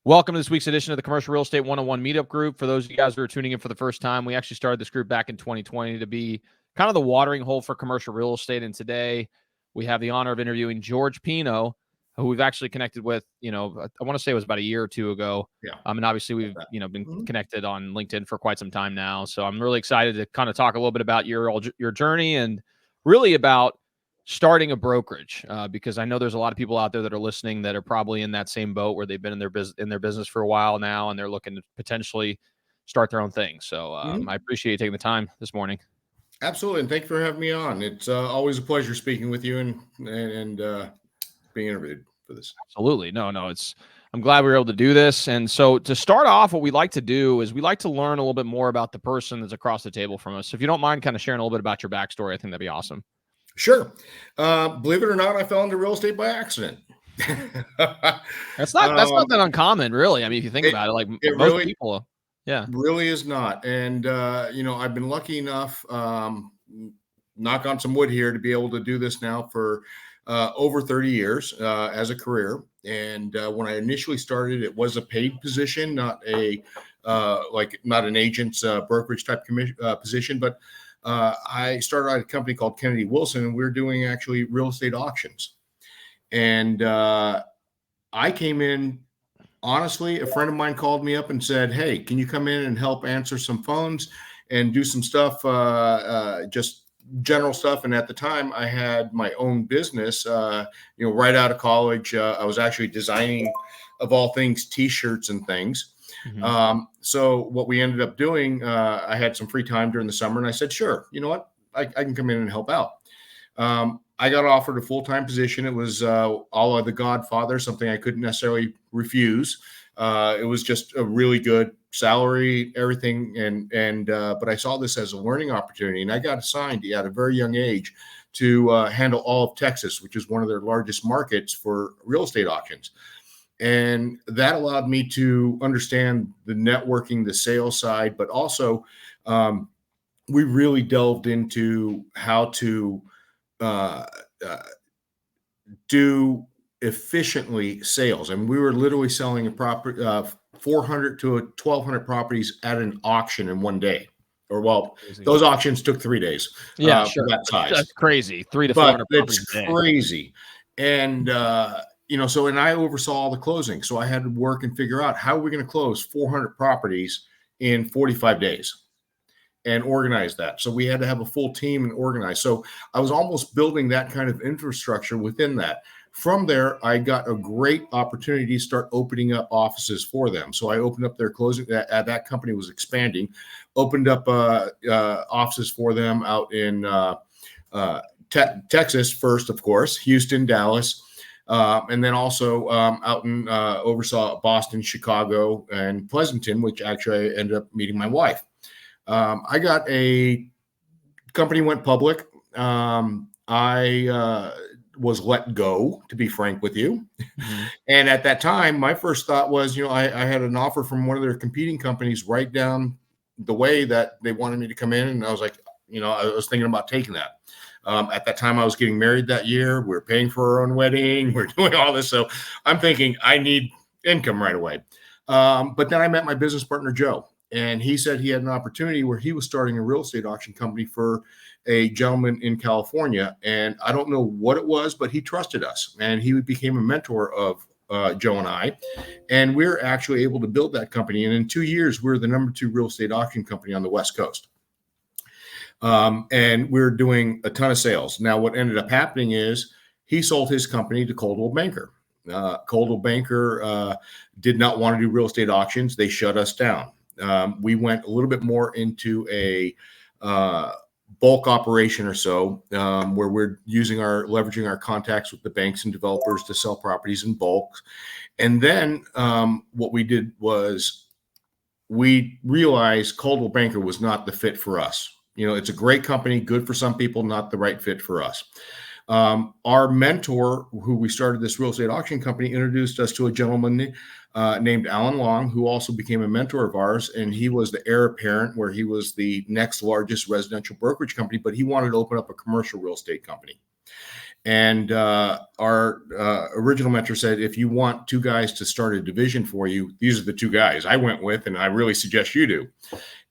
Welcome to this week's edition of the Commercial Real Estate 101 Meetup Group. For those of you guys who are tuning in for the first time, we actually started this group back in 2020 to be kind of the watering hole for commercial real estate. And today we have the honor of interviewing George Pino, who we've actually connected with, I want to say it was about a year or two ago. Yeah. And obviously we've, been connected on LinkedIn for quite some time now. So I'm really excited to kind of talk a little bit about your journey and really about starting a brokerage, because I know there's a lot of people out there that are listening that are probably in that same boat where they've been in their business for a while now, and they're looking to potentially start their own thing. So I appreciate you taking the time this morning. Absolutely, and thank you for having me on. It's always a pleasure speaking with you and being interviewed for this. Absolutely, no, I'm glad we were able to do this. And so to start off, what we like to do is we like to learn a little bit more about the person that's across the table from us. So if you don't mind kind of sharing a little bit about your backstory, I think that'd be awesome. Sure. Believe it or not, I fell into real estate by accident. That's not that uncommon, really. I mean, if you think about it, like most really, people, yeah, really is not. And I've been lucky enough, knock on some wood here, to be able to do this now for over 30 years as a career. And when I initially started, it was a paid position, not not an agent's brokerage type position, but I started at a company called Kennedy Wilson, and we were doing actually real estate auctions. And I came in, honestly, a friend of mine called me up and said, "Hey, can you come in and help answer some phones and do some stuff, just general stuff?" And at the time I had my own business, right out of college. I was actually designing, of all things, T-shirts and things. So what we ended up doing, I had some free time during the summer, and I said, sure, you know what, I can come in and help out. I got offered a full-time position. It was a la The Godfather, something I couldn't necessarily refuse. It was just a really good salary, everything. But I saw this as a learning opportunity, and I got assigned at a very young age to handle all of Texas, which is one of their largest markets for real estate auctions. And that allowed me to understand the networking, the sales side, but also we really delved into how to do efficiently sales. And we were literally selling a property, 400 to 1,200 properties at an auction in one day. Or, well, those auctions took 3 days. Yeah, sure. That size. That's crazy. 300 to 400 properties a day. It's crazy. And, and I oversaw all the closing. So I had to work and figure out how are we going to close 400 properties in 45 days and organize that. So we had to have a full team and organize. So I was almost building that kind of infrastructure within that. From there, I got a great opportunity to start opening up offices for them. So I opened up their closing. That company was expanding, opened up offices for them out in Texas first, of course, Houston, Dallas. And then also out in oversaw Boston, Chicago, and Pleasanton, which actually I ended up meeting my wife. I got a company went public. I was let go, to be frank with you. And at that time, my first thought was, I had an offer from one of their competing companies right down the way that they wanted me to come in. And I was like, I was thinking about taking that. At that time, I was getting married that year. We were paying for our own wedding. We're doing all this. So I'm thinking I need income right away. But then I met my business partner, Joe, and he said he had an opportunity where he was starting a real estate auction company for a gentleman in California. And I don't know what it was, but he trusted us, and he became a mentor of Joe and I. And we're actually able to build that company. And in 2 years, we're the number 2 real estate auction company on the West Coast. And we're doing a ton of sales. Now, what ended up happening is he sold his company to Coldwell Banker. Coldwell Banker did not want to do real estate auctions. They shut us down. We went a little bit more into a bulk operation or so, where we're leveraging our contacts with the banks and developers to sell properties in bulk. And then what we did was we realized Coldwell Banker was not the fit for us. It's a great company, good for some people, not the right fit for us. Our mentor, who we started this real estate auction company, introduced us to a gentleman named Alan Long, who also became a mentor of ours. And he was the heir apparent, where he was the next largest residential brokerage company, but he wanted to open up a commercial real estate company. And our original mentor said, if you want two guys to start a division for you, these are the two guys I went with, and I really suggest you do.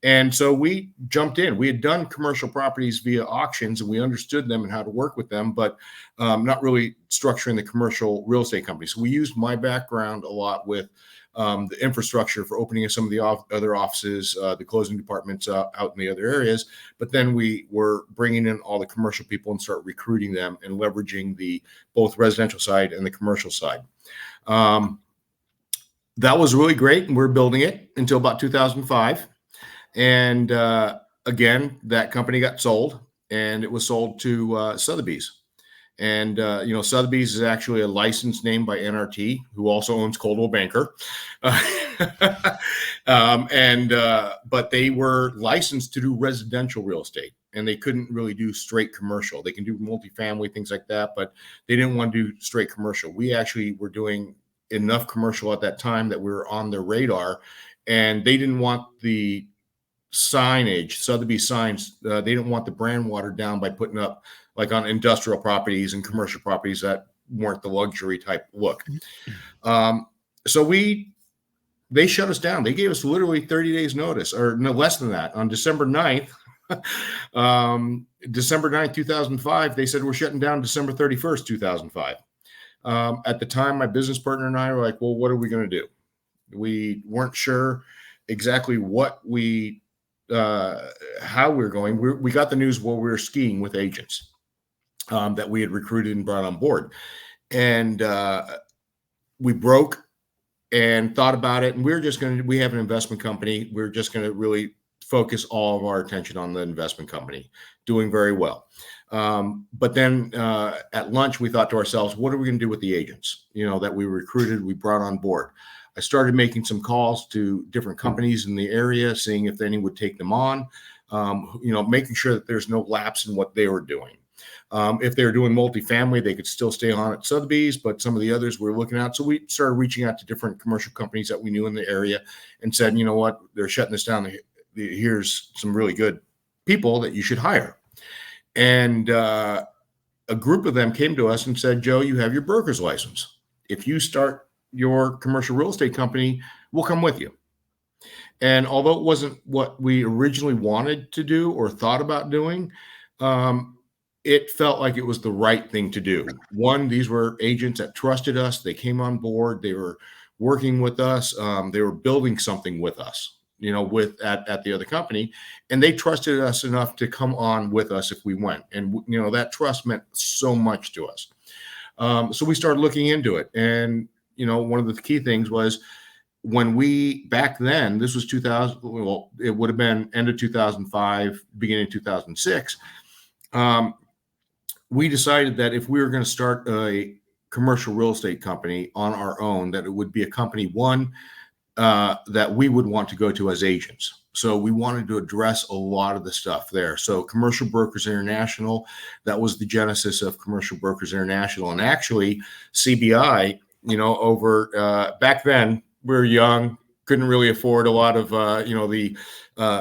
And so we jumped in. We had done commercial properties via auctions, and we understood them and how to work with them, but not really structuring the commercial real estate company. So we used my background a lot with the infrastructure for opening some of the other offices, the closing departments out in the other areas. But then we were bringing in all the commercial people and start recruiting them and leveraging the both residential side and the commercial side. That was really great, and we're building it until about 2005. And again, that company got sold, and it was sold to Sotheby's. And, Sotheby's is actually a licensed name by NRT, who also owns Coldwell Banker. But they were licensed to do residential real estate, and they couldn't really do straight commercial. They can do multifamily, things like that, but they didn't want to do straight commercial. We actually were doing enough commercial at that time that we were on their radar, and they didn't want the signage, Sotheby's signs, they didn't want the brand watered down by putting up like on industrial properties and commercial properties that weren't the luxury type look. So they shut us down. They gave us literally 30 days notice, or no less than that. On December 9th, December 9th, 2005, they said, we're shutting down December 31st, 2005. At the time, my business partner and I were like, well, what are we going to do? We weren't sure exactly what how we were going. We got the news while we were skiing with agents that we had recruited and brought on board. And we broke and thought about it. And we have an investment company. We're just going to really focus all of our attention on the investment company, doing very well. But then at lunch, we thought to ourselves, what are we going to do with the agents, that we recruited, we brought on board? I started making some calls to different companies in the area, seeing if any would take them on, making sure that there's no lapse in what they were doing. If they were doing multifamily, they could still stay on at Sotheby's, but some of the others we're looking at. So we started reaching out to different commercial companies that we knew in the area and said, you know what, they're shutting this down. Here's some really good people that you should hire. And a group of them came to us and said, Joe, you have your broker's license. If you start your commercial real estate company, we'll come with you. And although it wasn't what we originally wanted to do or thought about doing, it felt like it was the right thing to do. One, these were agents that trusted us. They came on board. They were working with us. They were building something with us, at the other company. And they trusted us enough to come on with us if we went. And, that trust meant so much to us. So we started looking into it. And, one of the key things was when back then, this was 2000, well, it would have been end of 2005, beginning of 2006. We decided that if we were going to start a commercial real estate company on our own, that it would be a company, that we would want to go to as agents. So we wanted to address a lot of the stuff there. So Commercial Brokers International, that was the genesis of Commercial Brokers International. And actually CBI, over back then, we were young, couldn't really afford a lot of, the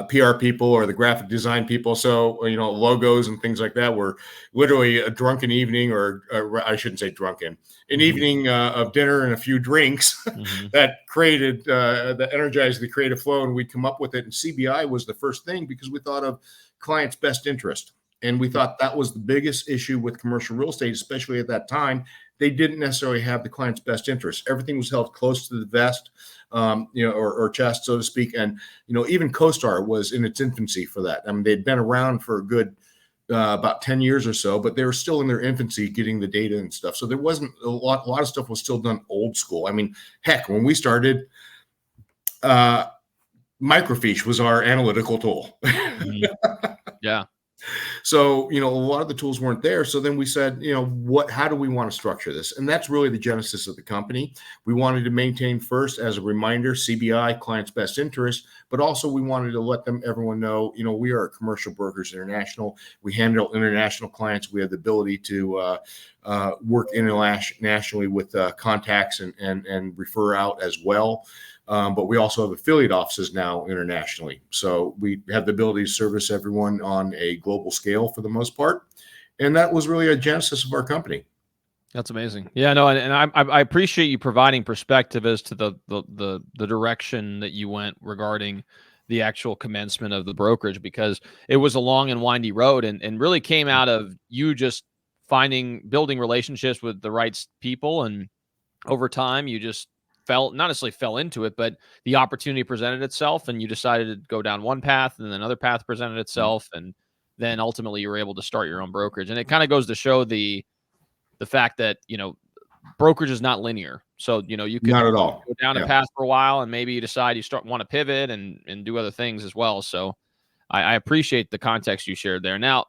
PR people or the graphic design people. So, logos and things like that were literally a drunken evening, or I shouldn't say drunken, an evening of dinner and a few drinks that energized the creative flow. And we'd come up with it. And CBI was the first thing because we thought of client's best interest. And we thought that was the biggest issue with commercial real estate, especially at that time. They didn't necessarily have the client's best interest. Everything was held close to the vest, or chest, so to speak. And, even CoStar was in its infancy for that. I mean, they'd been around for a good about 10 years or so, but they were still in their infancy getting the data and stuff. So there wasn't a lot of stuff was still done old school. I mean, heck, when we started, Microfiche was our analytical tool. Yeah. So, a lot of the tools weren't there. So then we said, how do we want to structure this? And that's really the genesis of the company. We wanted to maintain first, as a reminder, CBI, client's best interest, but also we wanted to let everyone know, we are Commercial Brokers International. We handle international clients. We have the ability to work internationally with contacts and refer out as well. But we also have affiliate offices now internationally. So we have the ability to service everyone on a global scale for the most part. And that was really a genesis of our company. That's amazing. Yeah, no, and I appreciate you providing perspective as to the direction that you went regarding the actual commencement of the brokerage, because it was a long and windy road, and really came out of you just building relationships with the right people, and over time you just not necessarily fell into it, but the opportunity presented itself, and you decided to go down one path, and then another path presented itself, and then ultimately you were able to start your own brokerage. And it kind of goes to show the fact that, brokerage is not linear. So, you could Not at all. go down a path for a while, and maybe you decide you want to pivot and do other things as well. So I appreciate the context you shared there. Now,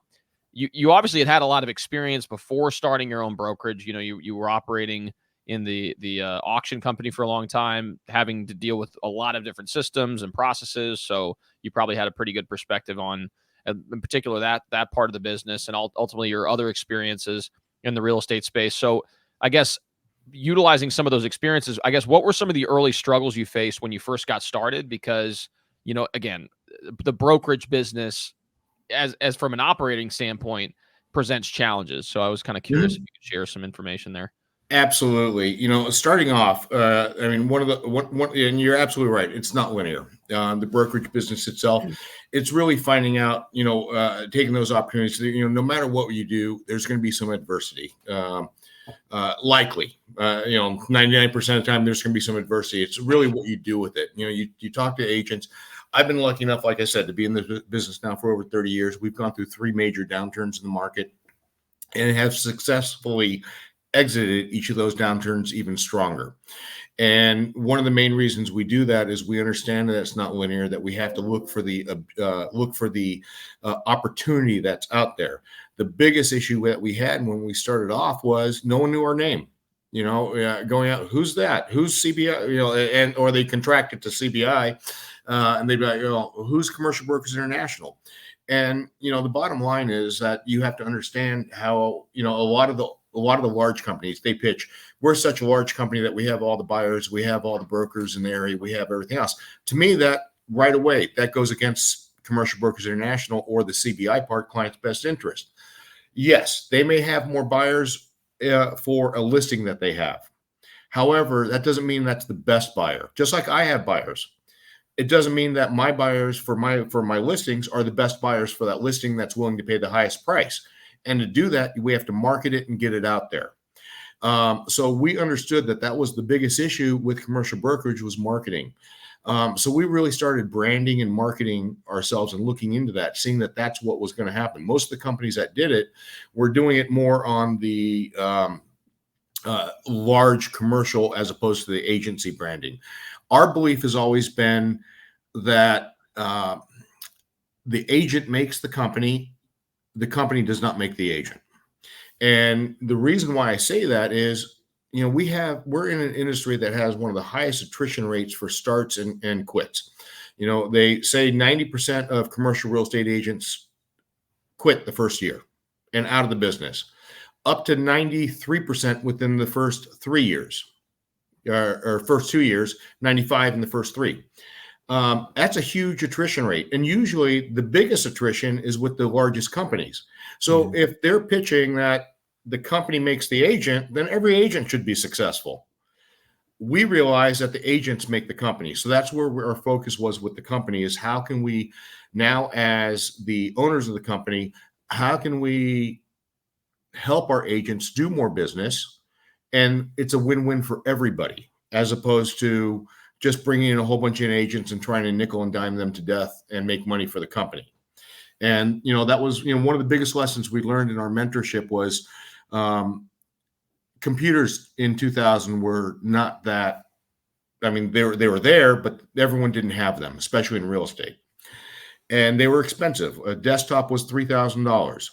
you obviously had a lot of experience before starting your own brokerage. You were operating in the auction company for a long time, having to deal with a lot of different systems and processes. So you probably had a pretty good perspective on, in particular, that part of the business, and ultimately your other experiences in the real estate space. So I guess, utilizing some of those experiences, I guess, what were some of the early struggles you faced when you first got started? Because, again, the brokerage business, as from an operating standpoint, presents challenges. So I was kind of curious if you could share some information there. Absolutely. Starting off, I mean, and you're absolutely right. It's not linear. The brokerage business itself, it's really finding out, taking those opportunities. No matter what you do, there's going to be some adversity. Likely, 99% of the time, there's going to be some adversity. It's really what you do with it. You talk to agents. I've been lucky enough, like I said, to be in the business now for over 30 years. We've gone through 3 major downturns in the market and have successfully exited each of those downturns even stronger. And one of the main reasons we do that is we understand that it's not linear, that we have to look for the opportunity that's out there. The biggest issue that we had when we started off was no one knew our name. Going out, who's that? Who's CBI? Or they contracted to CBI, and they'd be like, who's Commercial Brokers International? And the bottom line is that you have to understand how a lot of the large companies, they pitch, we're such a large company that we have all the buyers, we have all the brokers in the area, we have everything else. To me, that right away, that goes against Commercial Brokers International or the CBI part, client's best interest. Yes, they may have more buyers for a listing that they have. However, that doesn't mean that's the best buyer. Just like I have buyers, it doesn't mean that my buyers for my listings are the best buyers for that listing that's willing to pay the highest price. And to do that, we have to market it and get it out there. So we understood that was the biggest issue with commercial brokerage was marketing. So we really started branding and marketing ourselves and looking into that, seeing that that's what was going to happen. Most of the companies that did it were doing it more on the large commercial as opposed to the agency branding. Our belief has always been that the agent makes the company does not make the agent. And the reason why I say that is, we're in an industry that has one of the highest attrition rates for starts and quits. They say 90% of commercial real estate agents quit the first year and out of the business, up to 93% within the first 3 years, or first 2 years, 95 in the first 3. That's a huge attrition rate. And usually the biggest attrition is with the largest companies. So if they're pitching that the company makes the agent, then every agent should be successful. We realize that the agents make the company. So that's where our focus was with the company, is how can we now, as the owners of the company, how can we help our agents do more business? And it's a win-win for everybody, as opposed to just bringing in a whole bunch of agents and trying to nickel and dime them to death and make money for the company. And, that was, one of the biggest lessons we learned in our mentorship was computers in 2000 were not that, I mean, they were there, but everyone didn't have them, especially in real estate. And they were expensive. A desktop was $3,000.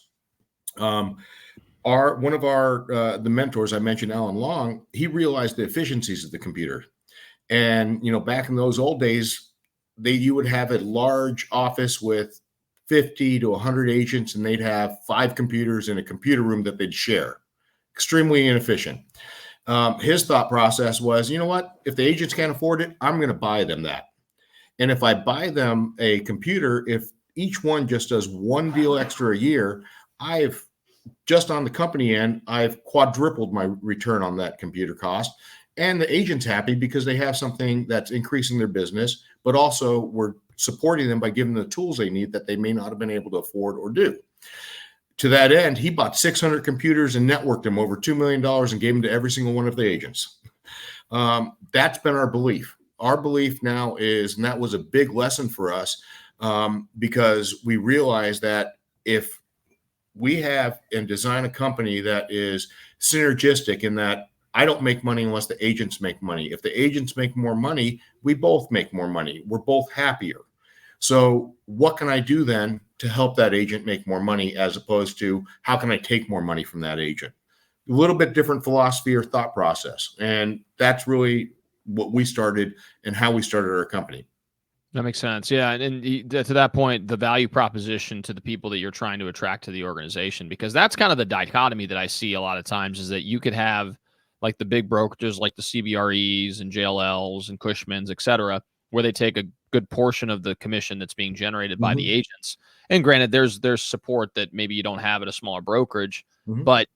One of our the mentors I mentioned, Alan Long, he realized the efficiencies of the computer. And, back in those old days, you would have a large office with 50 to 100 agents, and they'd have 5 computers in a computer room that they'd share. Extremely inefficient. His thought process was, you know what? If the agents can't afford it, I'm going to buy them that. And if I buy them a computer, if each one just does one deal extra a year, I've just on the company end, I've quadrupled my return on that computer cost. And the agent's happy because they have something that's increasing their business, but also we're supporting them by giving them the tools they need that they may not have been able to afford or do. To that end, he bought 600 computers and networked them over $2 million and gave them to every single one of the agents. That's been our belief. Our belief now is, and that was a big lesson for us, because we realized that if we have and design a company that is synergistic in that I don't make money unless the agents make money. If the agents make more money, we both make more money. We're both happier. So what can I do then to help that agent make more money, as opposed to how can I take more money from that agent? A little bit different philosophy or thought process. And that's really what we started and how we started our company. That makes sense. Yeah. And to that point, the value proposition to the people that you're trying to attract to the organization, because that's kind of the dichotomy that I see a lot of times, is that you could have like the big brokerages like the CBREs and JLLs and Cushmans, et cetera, where they take a good portion of the commission that's being generated by the agents. And granted, there's support that maybe you don't have at a smaller brokerage, but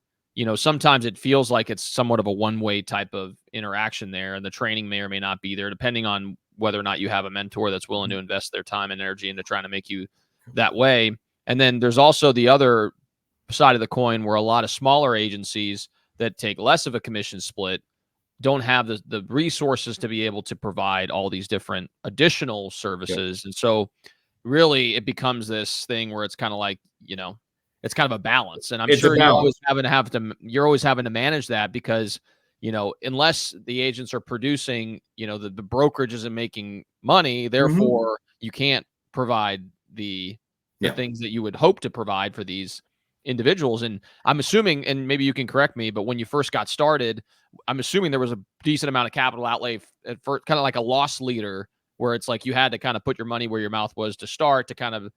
sometimes it feels like it's somewhat of a one-way type of interaction there, and the training may or may not be there, depending on whether or not you have a mentor that's willing to invest their time and energy into trying to make you that way. And then there's also the other side of the coin, where a lot of smaller agencies that take less of a commission split don't have the resources to be able to provide all these different additional services. And so really it becomes this thing where it's kind of like, it's kind of a balance. And I'm sure you're always having to manage that, because unless the agents are producing, the brokerage isn't making money, therefore you can't provide the things that you would hope to provide for these individuals. And I'm assuming, and maybe you can correct me, but when you first got started, I'm assuming there was a decent amount of capital outlay for kind of like a loss leader, where it's like you had to kind of put your money where your mouth was to start to kind of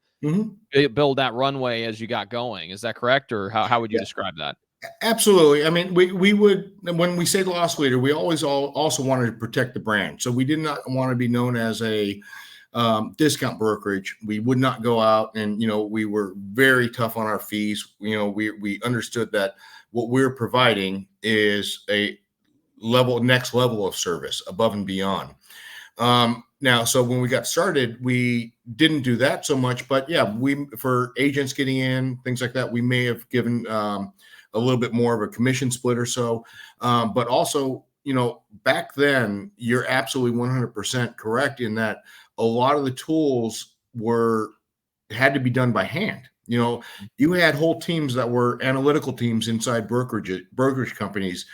build that runway as you got going. Is that correct? Or how would you describe that? Absolutely. I mean, we would, when we say loss leader, we always also wanted to protect the brand. So we did not want to be known as a discount brokerage. We would not go out and, we were very tough on our fees. We understood that what we're providing is a next level of service above and beyond. Now, so when we got started, we didn't do that so much, but for agents getting in, things like that, we may have given a little bit more of a commission split or so. But also, back then, you're absolutely 100% correct in that a lot of the tools had to be done by hand. You had whole teams that were analytical teams inside brokerage companies.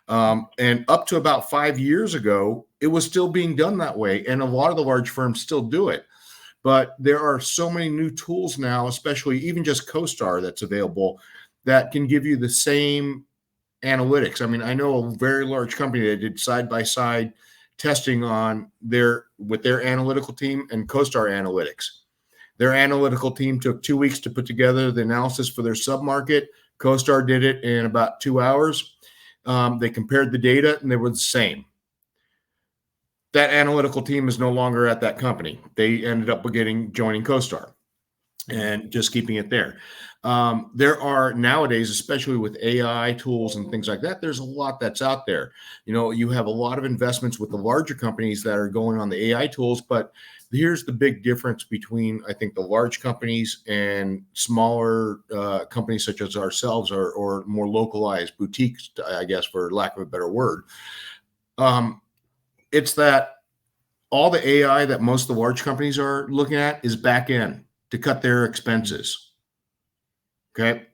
And up to about 5 years ago, it was still being done that way. And a lot of the large firms still do it. But there are so many new tools now, especially even just CoStar that's available, that can give you the same analytics. I mean, I know a very large company that did side-by-side testing with their analytical team and CoStar analytics. Their analytical team took 2 weeks to put together the analysis for their submarket. CoStar did it in about 2 hours. They compared the data and they were the same. That analytical team is no longer at that company. They ended up joining CoStar and just keeping it there. There are nowadays, especially with AI tools and things like that, there's a lot that's out there. You have a lot of investments with the larger companies that are going on the AI tools, but here's the big difference between, I think, the large companies and smaller companies such as ourselves, or more localized boutiques, I guess, for lack of a better word. It's that all the AI that most of the large companies are looking at is back end to cut their expenses. Okay.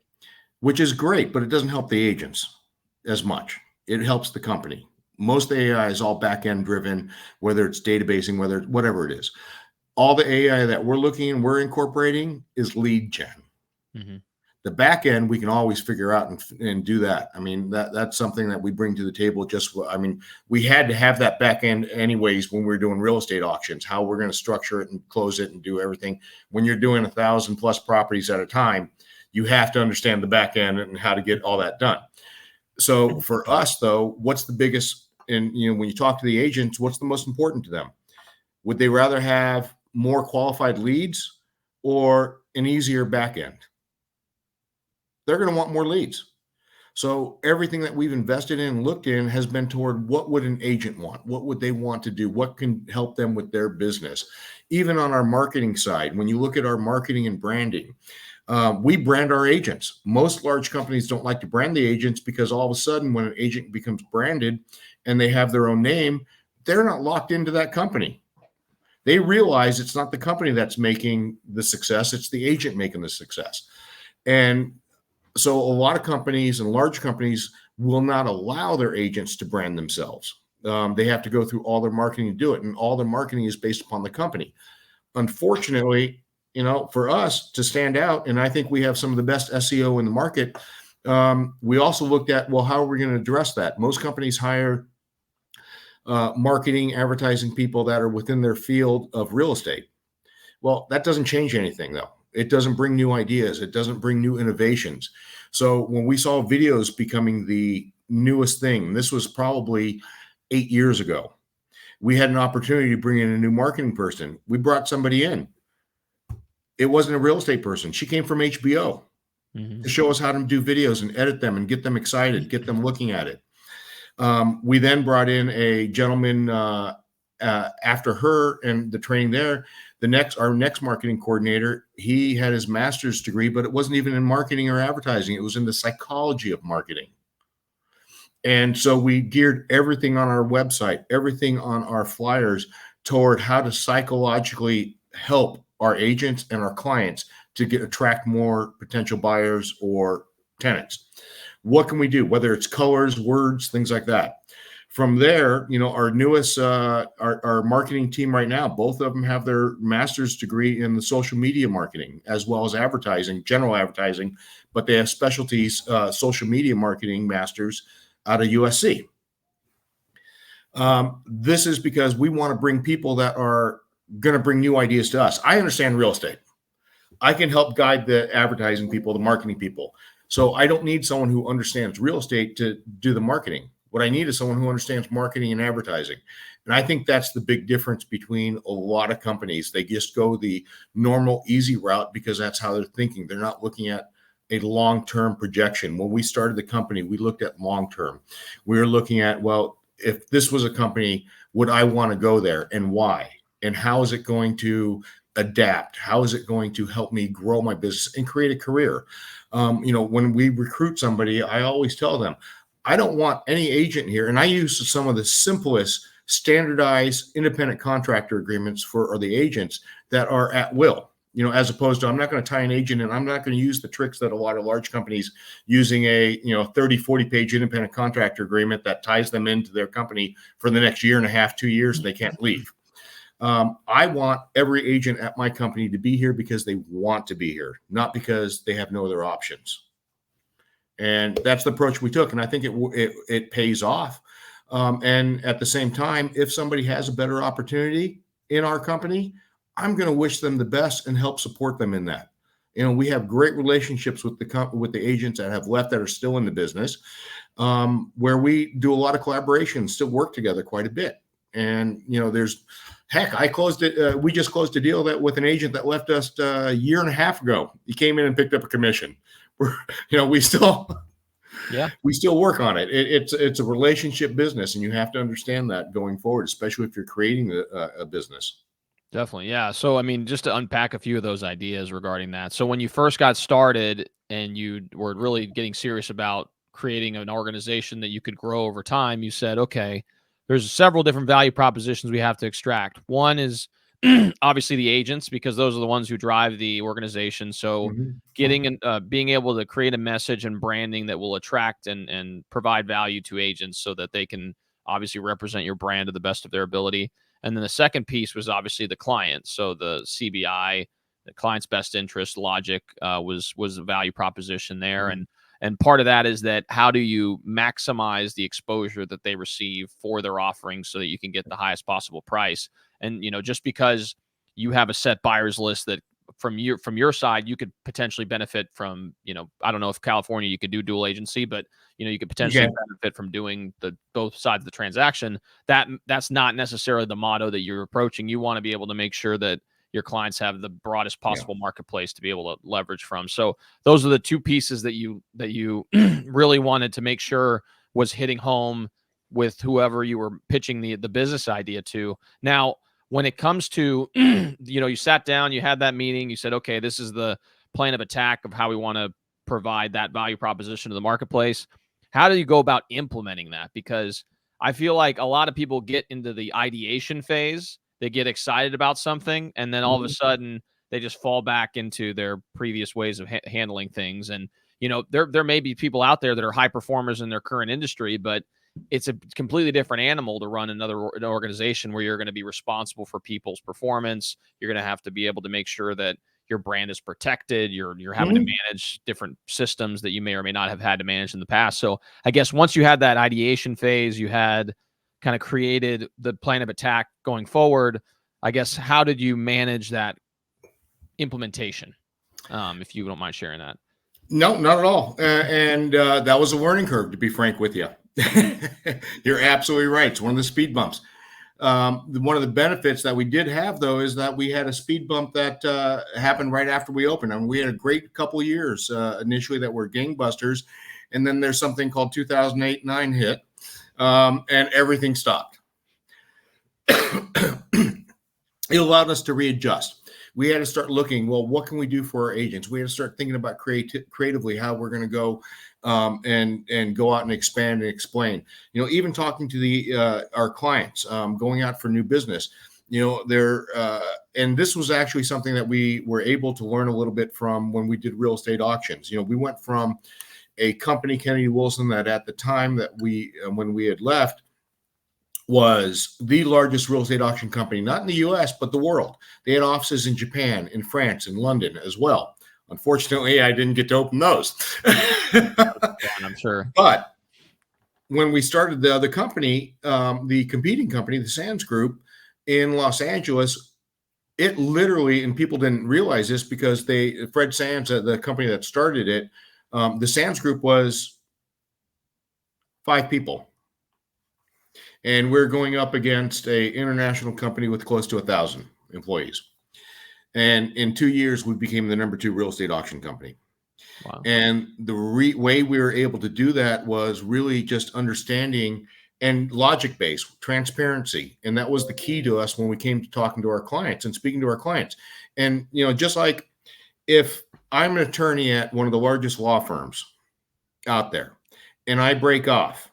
Which is great, but it doesn't help the agents as much. It helps the company. Most AI is all back end driven, whether it's databasing, whatever it is. All the AI that we're incorporating is lead gen. The back end, we can always figure out and do that. I mean, that's something that we bring to the table. We had to have that back end anyways when we were doing real estate auctions, how we're going to structure it and close it and do everything. When you're doing 1,000+ properties at a time, you have to understand the back end and how to get all that done. So for us, though, what's the biggest, and when you talk to the agents, what's the most important to them? Would they rather have more qualified leads or an easier back end? they're going to want more leads. So everything that we've invested in and looked in has been toward what would an agent want? What would they want to do? What can help them with their business? Even on our marketing side, when you look at our marketing and branding, we brand our agents. Most large companies don't like to brand the agents because all of a sudden when an agent becomes branded and they have their own name, they're not locked into that company. They realize it's not the company that's making the success, it's the agent making the success. And so a lot of companies and large companies will not allow their agents to brand themselves. They have to go through all their marketing to do it, and all their marketing is based upon the company. Unfortunately, for us to stand out, and I think we have some of the best SEO in the market, we also looked at, well, how are we going to address that? Most companies hire marketing, advertising people that are within their field of real estate. Well, that doesn't change anything, though. It doesn't bring new ideas. It doesn't bring new innovations. So when we saw videos becoming the newest thing, this was probably 8 years ago, we had an opportunity to bring in a new marketing person. We brought somebody in. It wasn't a real estate person. She came from HBO to show us how to do videos and edit them and get them excited, get them looking at it. We then brought in a gentleman after her and the training there. Our next marketing coordinator, he had his master's degree, but it wasn't even in marketing or advertising. It was in the psychology of marketing. And so we geared everything on our website, everything on our flyers toward how to psychologically help our agents and our clients to attract more potential buyers or tenants. What can we do? Whether it's colors, words, things like that. From there, our newest, our marketing team right now, both of them have their master's degree in the social media marketing as well as advertising, general advertising, but they have specialties, social media marketing masters out of USC. This is because we want to bring people that are going to bring new ideas to us. I understand real estate. I can help guide the advertising people, the marketing people. So I don't need someone who understands real estate to do the marketing. What I need is someone who understands marketing and advertising. And I think that's the big difference between a lot of companies. They just go the normal, easy route because that's how they're thinking. They're not looking at a long-term projection. When we started the company, we looked at long-term. We were looking at, well, if this was a company, would I want to go there and why? And how is it going to adapt? How is it going to help me grow my business and create a career? When we recruit somebody, I always tell them, I don't want any agent here. And I use some of the simplest standardized independent contractor agreements for the agents that are at will, as opposed to I'm not going to tie an agent in. I'm not going to use the tricks that a lot of large companies using a 30, 40 page independent contractor agreement that ties them into their company for the next year and a half, 2 years, and they can't leave. I want every agent at my company to be here because they want to be here, not because they have no other options. And that's the approach we took. And I think it pays off. And at the same time, if somebody has a better opportunity in our company, I'm going to wish them the best and help support them in that. We have great relationships with the agents that have left that are still in the business, where we do a lot of collaboration, still work together quite a bit. And, we just closed a deal with an agent that left us a year and a half ago. He came in and picked up a commission. We still work on it. It's a relationship business, and you have to understand that going forward, especially if you're creating a business. Definitely. Yeah. So, just to unpack a few of those ideas regarding that. So when you first got started and you were really getting serious about creating an organization that you could grow over time, you said, okay, there's several different value propositions we have to extract. One is obviously the agents, because those are the ones who drive the organization. So getting and being able to create a message and branding that will attract and provide value to agents so that they can obviously represent your brand to the best of their ability. And then the second piece was obviously the client. So the CBI, the client's best interest logic, was a value proposition there. And part of that is that how do you maximize the exposure that they receive for their offerings so that you can get the highest possible price? And, just because you have a set buyers list that from your side, you could potentially benefit from, I don't know if California, you could do dual agency, but, you could potentially benefit from doing both sides of the transaction. That's not necessarily the motto that you're approaching. You want to be able to make sure that your clients have the broadest possible marketplace to be able to leverage from. So those are the two pieces that you really wanted to make sure was hitting home with whoever you were pitching the business idea to. Now, when it comes to, you sat down, you had that meeting, you said, okay, this is the plan of attack of how we want to provide that value proposition to the marketplace. How do you go about implementing that? Because I feel like a lot of people get into the ideation phase, they get excited about something, and then all of a sudden they just fall back into their previous ways of handling things. And, there may be people out there that are high performers in their current industry, but it's a completely different animal to run an organization where you're going to be responsible for people's performance. You're going to have to be able to make sure that your brand is protected. You're having to manage different systems that you may or may not have had to manage in the past. So I guess once you had that ideation phase, you had kind of created the plan of attack going forward. I guess, how did you manage that implementation? If you don't mind sharing that. No, not at all. And that was a learning curve, to be frank with you. You're absolutely right. It's one of the speed bumps. One of the benefits that we did have, though, is that we had a speed bump that happened right after we opened. I mean, we had a great couple of years initially that were gangbusters. And then there's something called 2008-9 hit, and everything stopped. It allowed us to readjust. We had to start looking, well, what can we do for our agents? We had to start thinking about creatively how we're going to go and go out and expand and explain. Even talking to our clients, going out for new business. And this was actually something that we were able to learn a little bit from when we did real estate auctions. We went from a company, Kennedy Wilson, that at the time that when we had left, was the largest real estate auction company, not in the U.S., but the world. They had offices in Japan, in France, in London as well. Unfortunately, I didn't get to open those. I'm sure. But when we started the other company, the competing company, the Sands Group in Los Angeles, it literally, and people didn't realize this because Fred Sands, the company that started it, the Sands Group was 5 people. And we're going up against an international company with close to 1,000 employees. And in 2 years, we became the number 2 real estate auction company. Wow. And the way we were able to do that was really just understanding and logic-based transparency. And that was the key to us when we came to talking to our clients and speaking to our clients. And, just like if I'm an attorney at one of the largest law firms out there and I break off,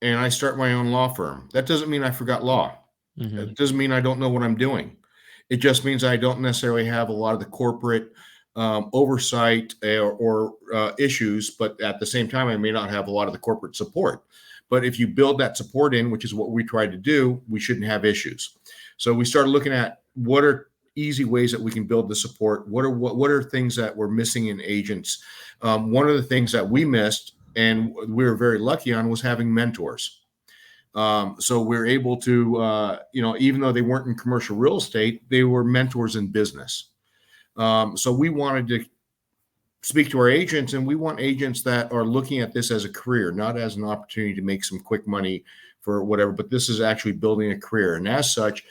and I start my own law firm, that doesn't mean I forgot law. It doesn't mean I don't know what I'm doing. It just means I don't necessarily have a lot of the corporate oversight or issues, but at the same time, I may not have a lot of the corporate support. But if you build that support in, which is what we tried to do, we shouldn't have issues. So we started looking at what are easy ways that we can build the support. What are things that we're missing in agents? One of the things that we missed, and we were very lucky on, was having mentors. So we're able to, even though they weren't in commercial real estate, they were mentors in business. So we wanted to speak to our agents, and we want agents that are looking at this as a career, not as an opportunity to make some quick money for whatever, but this is actually building a career. And as such,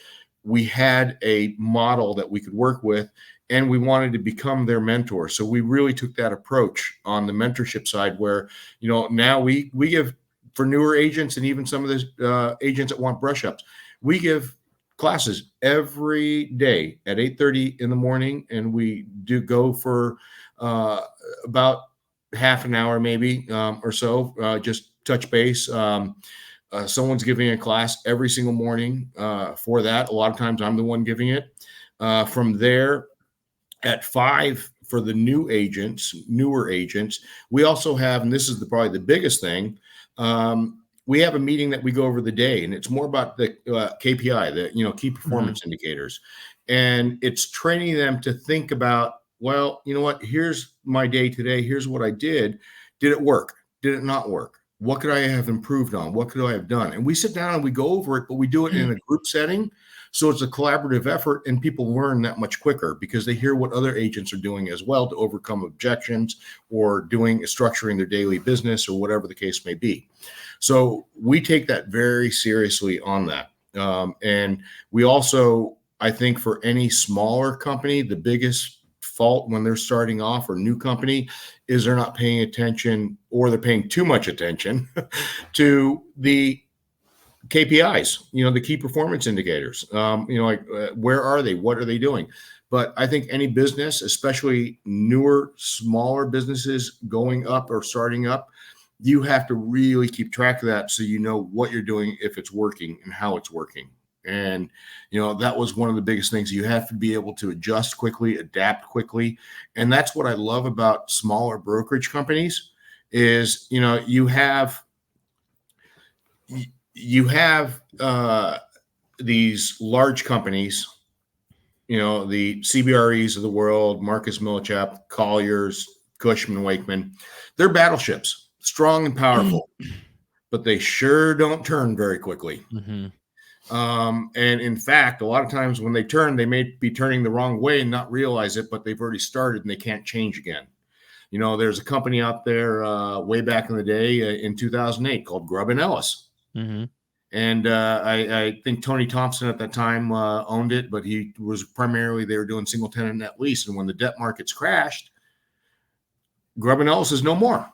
we had a model that we could work with, and we wanted to become their mentor. So we really took that approach on the mentorship side where, now we give, for newer agents and even some of the agents that want brush ups, we give classes every day at 8:30 in the morning. And we do go for about half an hour, maybe or so, just touch base. Someone's giving a class every single morning for that. A lot of times I'm the one giving it. From there, at 5 for the newer agents, we also have, and this is probably the biggest thing, we have a meeting that we go over the day, and it's more about the KPI, the key performance indicators, and it's training them to think about, well, you know what? Here's my day today. Here's what I did. Did it work? Did it not work? What could I have improved on? What could I have done? And we sit down and we go over it, but we do it in a group setting. So it's a collaborative effort, and people learn that much quicker because they hear what other agents are doing as well to overcome objections or structuring their daily business or whatever the case may be. So we take that very seriously on that. And we also I think for any smaller company, the biggest fault when they're starting off or new company is they're not paying attention, or they're paying too much attention to the KPIs, the key performance indicators. Where are they? What are they doing? But I think any business, especially newer, smaller businesses going up or starting up, you have to really keep track of that so you know what you're doing, if it's working and how it's working. And, that was one of the biggest things. You have to be able to adjust quickly, adapt quickly. And that's what I love about smaller brokerage companies is, you have these large companies, the CBREs of the world, Marcus Millichap, Colliers, Cushman, Wakeman. They're battleships, strong and powerful, but they sure don't turn very quickly. Mm-hmm. And in fact, a lot of times when they turn, they may be turning the wrong way and not realize it, but they've already started and they can't change again. There's a company out there way back in the day in 2008 called Grubb & Ellis. Mm-hmm. And I think Tony Thompson at that time owned it, but he was primarily, they were doing single tenant net lease. And when the debt markets crashed, Grubb & Ellis is no more.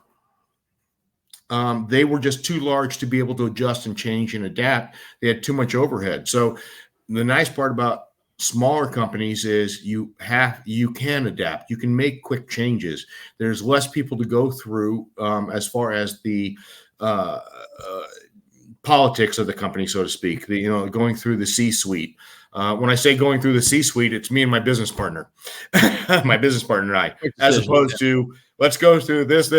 They were just too large to be able to adjust and change and adapt. They had too much overhead. So the nice part about smaller companies is you can adapt. You can make quick changes. There's less people to go through as far as the politics of the company, so to speak, going through the C-suite. When I say going through the C-suite, it's me and my business partner, my business partner and I, as opposed to let's go through this,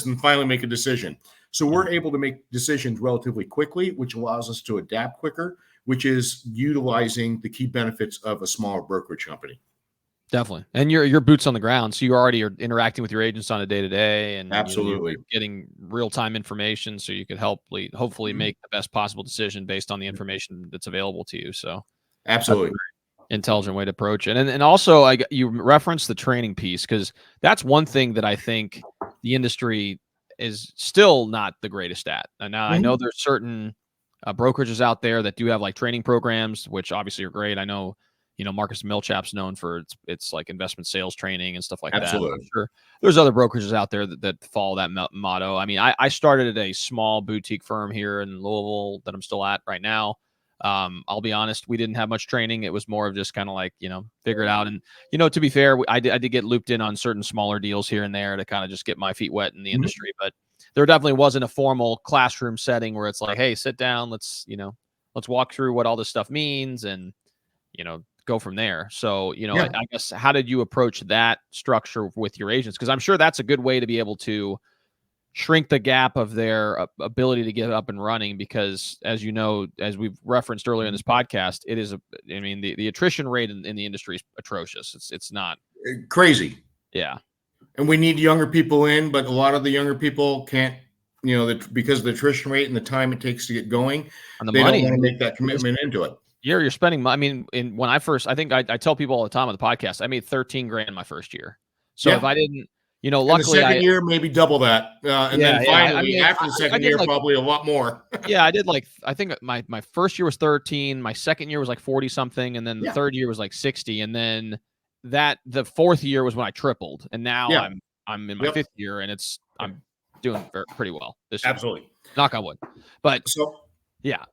and finally make a decision. So we're able to make decisions relatively quickly, which allows us to adapt quicker, which is utilizing the key benefits of a smaller brokerage company. Definitely. And you're boots on the ground. So you already are interacting with your agents on a day-to-day, and absolutely you're getting real-time information so you could hopefully make the best possible decision based on the information that's available to you. So absolutely intelligent way to approach it. And also you referenced the training piece, because that's one thing that I think the industry is still not the greatest at. And now I know there's certain brokerages out there that do have like training programs, which obviously are great. I know, Marcus Millichap's known for its like investment sales training and stuff like absolutely. that. I'm sure there's other brokerages out there that follow that motto. I mean, I started at a small boutique firm here in Louisville that I'm still at right now. I'll be honest, we didn't have much training. It was more of just kind of like, figure it out. And, to be fair, I did get looped in on certain smaller deals here and there to kind of just get my feet wet in the industry. But there definitely wasn't a formal classroom setting where it's like, hey, sit down, let's walk through what all this stuff means and, go from there. So, I guess, how did you approach that structure with your agents? Because I'm sure that's a good way to be able to shrink the gap of their ability to get up and running, because as we've referenced earlier in this podcast, it is the attrition rate in the industry is atrocious. It's not crazy. Yeah. And we need younger people in, but a lot of the younger people can't, because of the attrition rate and the time it takes to get going, and they don't want to make that commitment into it. You're spending, when I first, I think I tell people all the time on the podcast, I made $13,000 my first year. So if I didn't, luckily the second year, maybe double that. Then finally, after the second year, probably a lot more. I did I think my first year was 13. My second year was like 40 something. And then the third year was like 60. And then the fourth year was when I tripled. And now I'm in my fifth year, and I'm doing pretty well this year. Absolutely. Knock on wood. But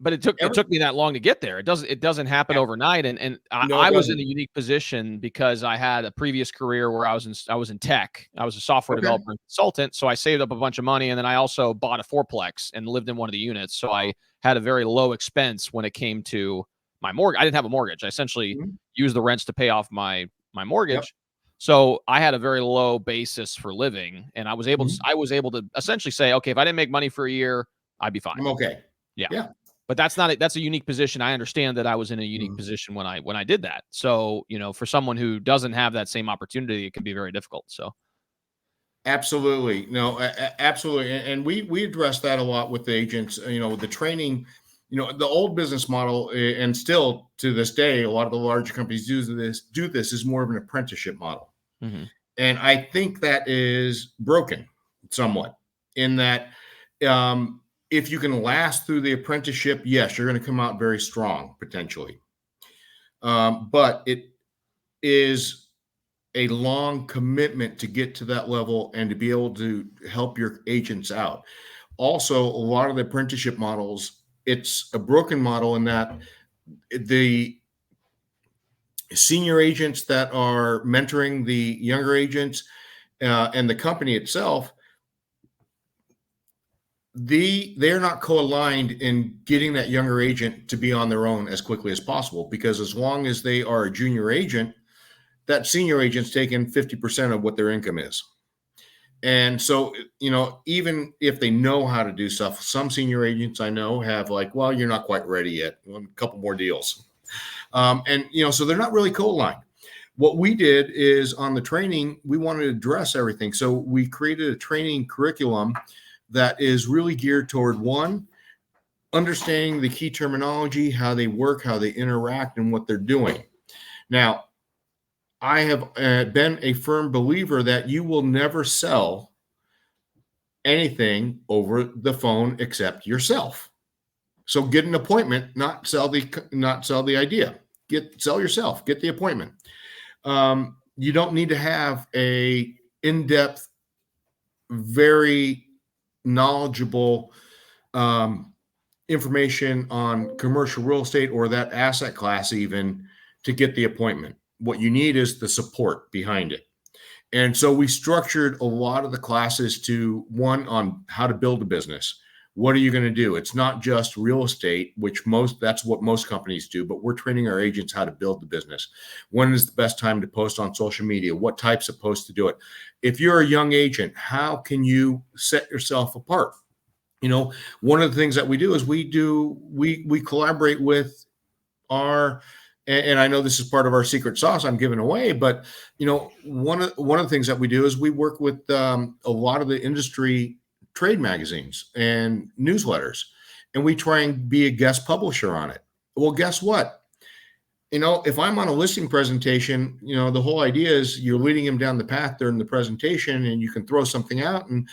but it took me that long to get there. It doesn't happen overnight. And I was in a unique position because I had a previous career where I was in tech. I was a software developer and consultant. So I saved up a bunch of money, and then I also bought a fourplex and lived in one of the units. So I had a very low expense when it came to my mortgage. I didn't have a mortgage. I essentially used the rents to pay off my mortgage. So I had a very low basis for living, and I was able to essentially say, okay, if I didn't make money for a year, I'd be fine. I'm okay. Yeah. But that's a unique position. I understand that I was in a unique position when I did that. So, for someone who doesn't have that same opportunity, it can be very difficult. So. Absolutely. No, absolutely. And we address that a lot with the agents, with the training, the old business model, and still to this day, a lot of the larger companies do this is more of an apprenticeship model. Mm-hmm. And I think that is broken somewhat in that, if you can last through the apprenticeship, yes, you're going to come out very strong potentially. but it is a long commitment to get to that level and to be able to help your agents out. Also, a lot of the apprenticeship models, it's a broken model in that the senior agents that are mentoring the younger agents and the company itself, they're not co-aligned in getting that younger agent to be on their own as quickly as possible, because as long as they are a junior agent, that senior agent's taking 50% of what their income is. And so, even if they know how to do stuff, some senior agents I know have like, well, you're not quite ready yet. A couple more deals. So they're not really co-aligned. What we did is on the training, we wanted to address everything. So we created a training curriculum that is really geared toward, one, understanding the key terminology, how they work, how they interact, and what they're doing. Now, I have been a firm believer that you will never sell anything over the phone except yourself. So get an appointment, not sell the idea. Sell yourself, get the appointment. You don't need to have a in-depth, very knowledgeable information on commercial real estate or that asset class even to get the appointment. What you need is the support behind it. And so we structured a lot of the classes to, one, on how to build a business. What are you going to do? It's not just real estate, which that's what most companies do, but we're training our agents how to build the business. When is the best time to post on social media? What types of posts to do it? If you're a young agent, how can you set yourself apart? One of the things that we do is we collaborate with our, and I know this is part of our secret sauce I'm giving away, but one of the things that we do is we work with a lot of the industry trade magazines and newsletters, and we try and be a guest publisher on it. Well, guess what? If I'm on a listing presentation, the whole idea is you're leading them down the path during the presentation, and you can throw something out and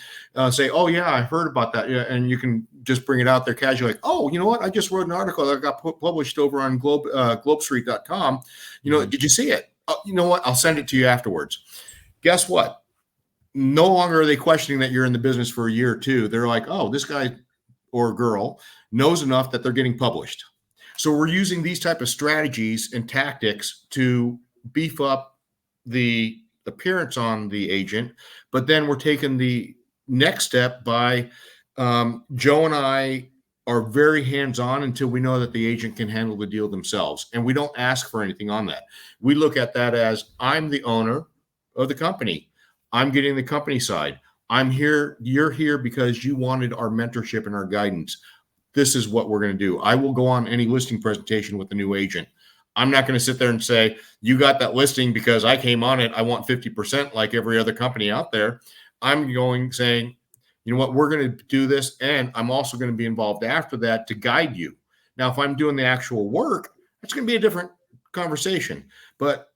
say, oh yeah, I heard about that. Yeah. And you can just bring it out there casually. Like, oh, you know what? I just wrote an article that got published over on globestreet.com. Did you see it? Oh, you know what? I'll send it to you afterwards. Guess what? No longer are they questioning that you're in the business for a year or two. They're like, oh, this guy or girl knows enough that they're getting published. So we're using these type of strategies and tactics to beef up the appearance on the agent, but then we're taking the next step by Joe and I are very hands-on until we know that the agent can handle the deal themselves. And we don't ask for anything on that. We look at that as, I'm the owner of the company. I'm getting the company side. I'm here. You're here because you wanted our mentorship and our guidance. This is what we're going to do. I will go on any listing presentation with a new agent. I'm not going to sit there and say, you got that listing because I came on it. I want 50% like every other company out there. I'm saying, you know what, we're going to do this. And I'm also going to be involved after that to guide you. Now, if I'm doing the actual work, it's going to be a different conversation, but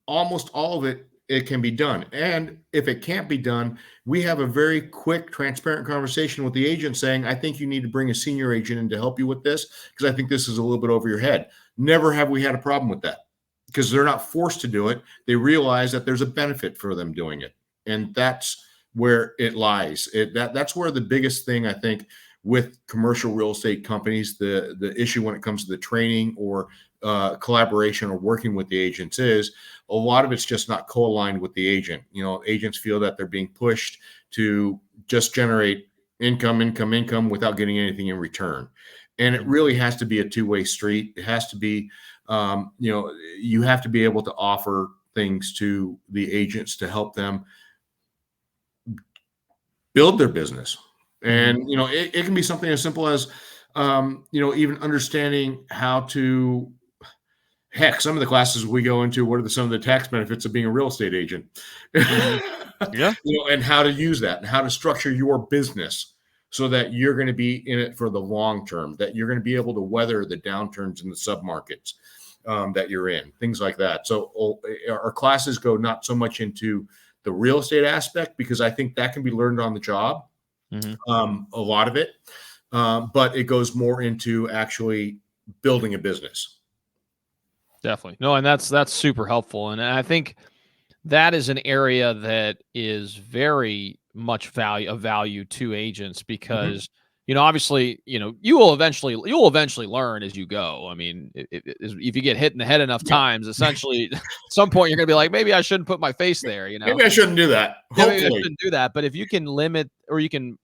almost all of it can be done. And if it can't be done, we have a very quick, transparent conversation with the agent saying, I think you need to bring a senior agent in to help you with this because I think this is a little bit over your head. Never have we had a problem with that because they're not forced to do it. They realize that there's a benefit for them doing it. And that's where it lies. That's where the biggest thing, I think, with commercial real estate companies, the issue when it comes to the training or collaboration or working with the agents is a lot of it's just not co-aligned with the agent. Agents feel that they're being pushed to just generate income without getting anything in return. And it really has to be a two-way street. It has to be, you have to be able to offer things to the agents to help them build their business. And, it can be something as simple as, even understanding how to, heck, some of the classes we go into, what are some of the tax benefits of being a real estate agent? Yeah. And how to use that and how to structure your business so that you're going to be in it for the long term, that you're going to be able to weather the downturns in the submarkets that you're in, things like that. So our classes go not so much into the real estate aspect because I think that can be learned on the job, a lot of it, but it goes more into actually building a business. Definitely. No, and that's super helpful. And I think that is an area that is very much of value to agents Mm-hmm. because obviously you'll eventually learn as you go. I mean, if you get hit in the head enough Yeah. times, essentially at some point you're gonna be like, maybe I shouldn't put my face there. Maybe I shouldn't do that. Yeah, maybe I Hopefully. shouldn't do that. But if you can limit, or you can,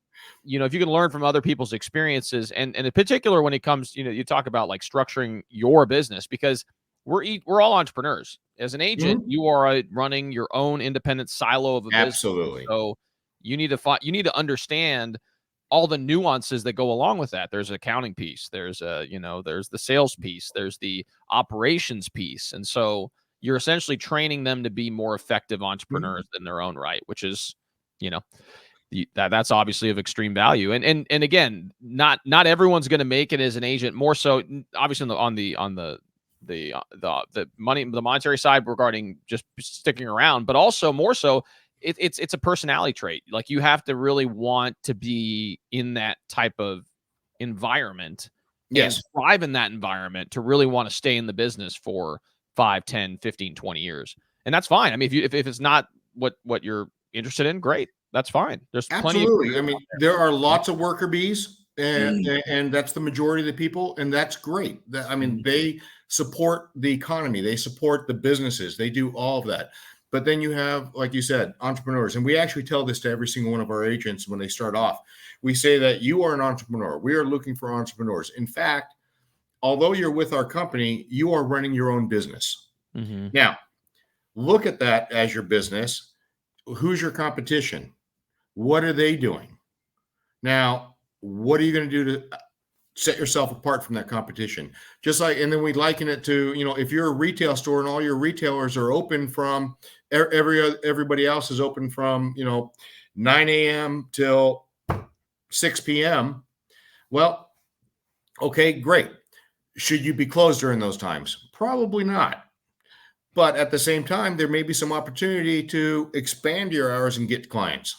if you can learn from other people's experiences, and in particular when it comes, you talk about like structuring your business, because we're all entrepreneurs. As an agent, Mhm. you are running your own independent silo of a business. Absolutely. So you need to understand all the nuances that go along with that. There's an accounting piece. There's the sales piece. There's the operations piece, and so you're essentially training them to be more effective Mhm. entrepreneurs in their own right, which is, you know, that's obviously of extreme value. And again, not everyone's going to make it as an agent. More so, obviously, the monetary side regarding just sticking around, but also more so, it's a personality trait. Like you have to really want to be in that type of environment and Yes. thrive in that environment to really want to stay in the business for 5, 10, 15, 20 years. And that's fine. I mean, if it's not what you're interested in, great. That's fine. There's plenty of Absolutely. I careers mean, out there are there. lots of worker bees, and that's the majority of the people, and that's great. I mean, Mhm. they support the economy, they support the businesses, they do all of that. But then you have, like you said, entrepreneurs, and we actually tell this to every single one of our agents when they start off. We say that you are an entrepreneur. We are looking for entrepreneurs. In fact, although you're with our company, you are running your own business. Mhm. Now, look at that as your business. Who's your competition? What are they doing? Now, what are you going to do to set yourself apart from that competition? Just like, and then we liken it to, if you're a retail store and all your retailers are open from everybody else is open from, 9 a.m. till 6 p.m. Well, okay, great. Should you be closed during those times? Probably not. But at the same time, there may be some opportunity to expand your hours and get clients.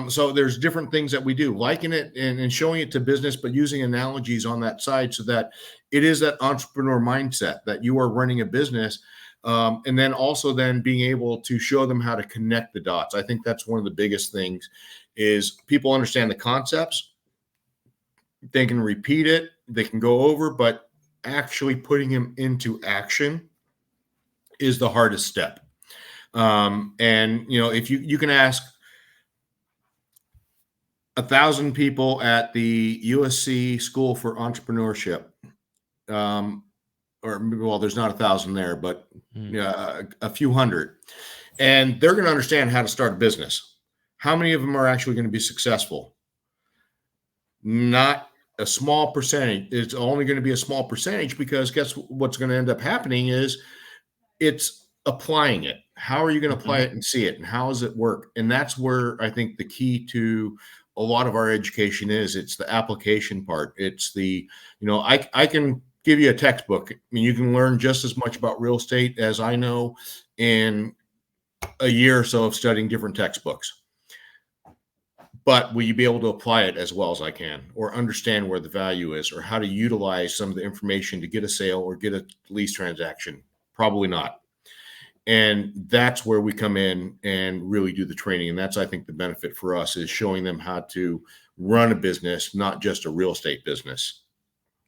So there's different things that we do, liking it and showing it to business, but using analogies on that side so that it is that entrepreneur mindset that you are running a business. And then also then being able to show them how to connect the dots. I think that's one of the biggest things is people understand the concepts. They can repeat it, they can go over, but actually putting them into action is the hardest step. And if you can ask 1,000 people at the USC School for Entrepreneurship, um, or well, there's not 1,000 there, but Mhm. a few hundred, and they're going to understand how to start a business. How many of them are actually going to be successful? Not a small percentage. It's only going to be a small percentage because guess what's going to end up happening is it's applying it. How are you going to apply Mhm. it and see it? And how does it work? And that's where I think the key to a lot of our education is it's the application part. It's I can give you a textbook. I mean, you can learn just as much about real estate as I know in a year or so of studying different textbooks. But will you be able to apply it as well as I can, or understand where the value is, or how to utilize some of the information to get a sale or get a lease transaction? Probably not. And that's where we come in and really do the training. And that's, I think, the benefit for us is showing them how to run a business, not just a real estate business.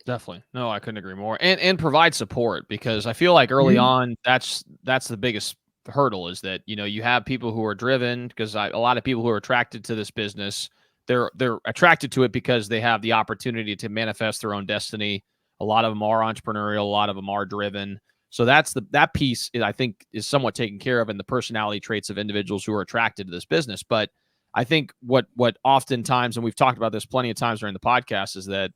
Definitely. No, I couldn't agree more. And provide support, because I feel like early Mhm. on that's the biggest hurdle, is that you have people who are driven, because a lot of people who are attracted to this business, they're attracted to it because they have the opportunity to manifest their own destiny. A lot of them are entrepreneurial, a lot of them are driven. So that piece I think is somewhat taken care of in the personality traits of individuals who are attracted to this business. But I think what oftentimes, and we've talked about this plenty of times during the podcast, is that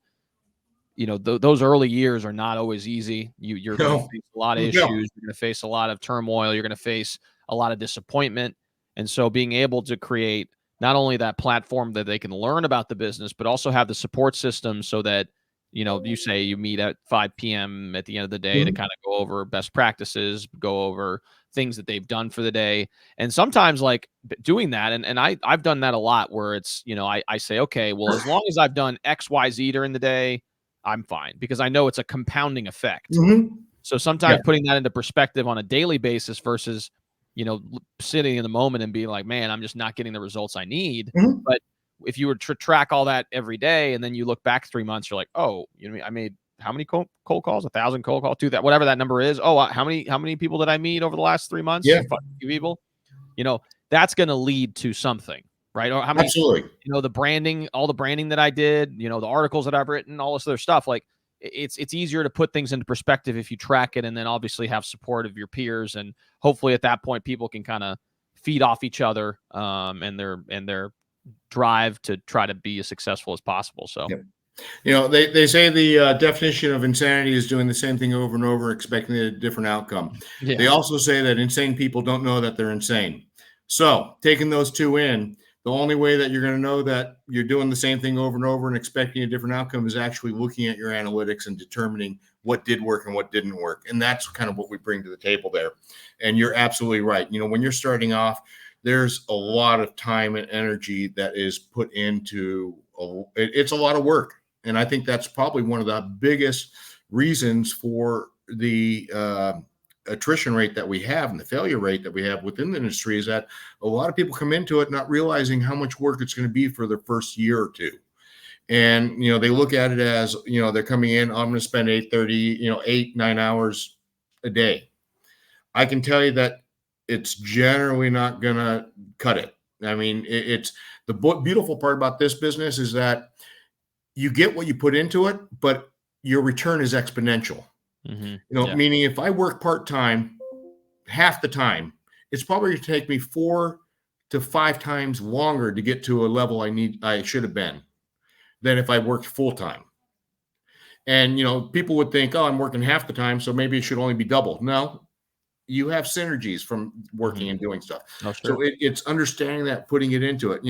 those early years are not always easy. You're going to No, face a lot of no. issues. You're going to face a lot of turmoil. You're going to face a lot of disappointment. And so being able to create not only that platform that they can learn about the business, but also have the support system so that, you say you meet at 5 p.m. at the end of the day to Mhm. kind of go over best practices, go over things that they've done for the day. And sometimes like doing that, and I've done that a lot, where it's, I say, okay, well, as long as I've done XYZ during the day, I'm fine, because I know it's a compounding effect. Mhm. So sometimes putting that into perspective on a daily basis versus, sitting in the moment and being like, man, I'm just not getting the results I need. Mhm. But if you were to track all that every day and then you look back 3 months, you're like, oh, I made how many cold calls? 1,000 cold calls, whatever that number is. Oh, how many people did I meet over the last 3 months? Yeah, A few people. That's going to lead to something, right? Or how many, absolutely. the branding, all the branding that I did, the articles that I've written, all this other stuff. Like it's easier to put things into perspective if you track it, and then obviously have support of your peers, and hopefully at that point people can kind of feed off each other, and their drive to try to be as successful as possible. So. Yep. They say the definition of insanity is doing the same thing over and over, expecting a different outcome. Yeah. They also say that insane people don't know that they're insane. So taking those two in, the only way that you're going to know that you're doing the same thing over and over and expecting a different outcome is actually looking at your analytics and determining what did work and what didn't work. And that's kind of what we bring to the table there. And you're absolutely right. When you're starting off, there's a lot of time and energy that is put into it's a lot of work. And I think that's probably one of the biggest reasons for the attrition rate that we have and the failure rate that we have within the industry, is that a lot of people come into it not realizing how much work it's going to be for their first year or two. And, they look at it as, they're coming in, I'm going to spend 8, 9 hours a day. I can tell you that it's generally not going to cut it. I mean, it's the beautiful part about this business is that you get what you put into it, but your return is exponential. Meaning if I work part-time, half the time, it's probably going to take me 4 to 5 times longer to get to a level I should have been than if I worked full-time. And, people would think, oh, I'm working half the time, so maybe it should only be double. No, you have synergies from working and doing stuff. Oh, sure. So it's understanding that, putting it into it.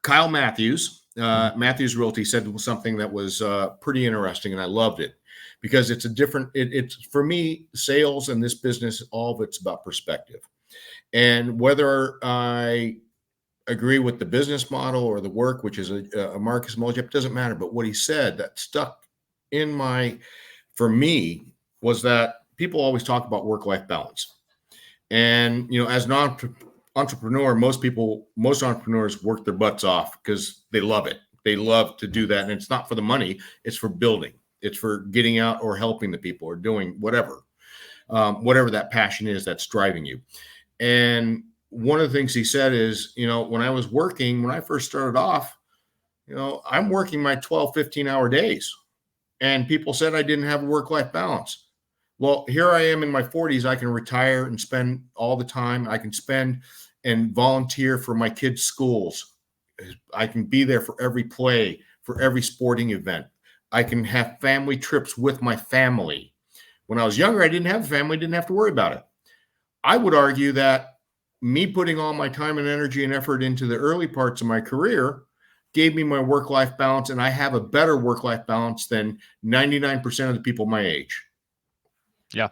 Kyle Matthews, Matthews Realty, said something that was pretty interesting, and I loved it because it's a different. It's for me, sales and this business, all of it's about perspective, and whether I agree with the business model or the work, which is a Marcus Moljep, doesn't matter. But what he said that stuck for me was that people always talk about work-life balance, and as an entrepreneur, most entrepreneurs work their butts off because they love it. They love to do that. And it's not for the money. It's for building. It's for getting out or helping the people or doing whatever that passion is that's driving you. And one of the things he said is, when I first started off, I'm working my 12, 15-hour days. And people said I didn't have a work-life balance. Well, here I am in my 40s. I can retire and spend all the time. I can spend and volunteer for my kids' schools. I can be there for every play, for every sporting event. I can have family trips with my family. When I was younger, I didn't have a family, didn't have to worry about it. I would argue that me putting all my time and energy and effort into the early parts of my career gave me my work-life balance, and I have a better work-life balance than 99% of the people my age. Yeah.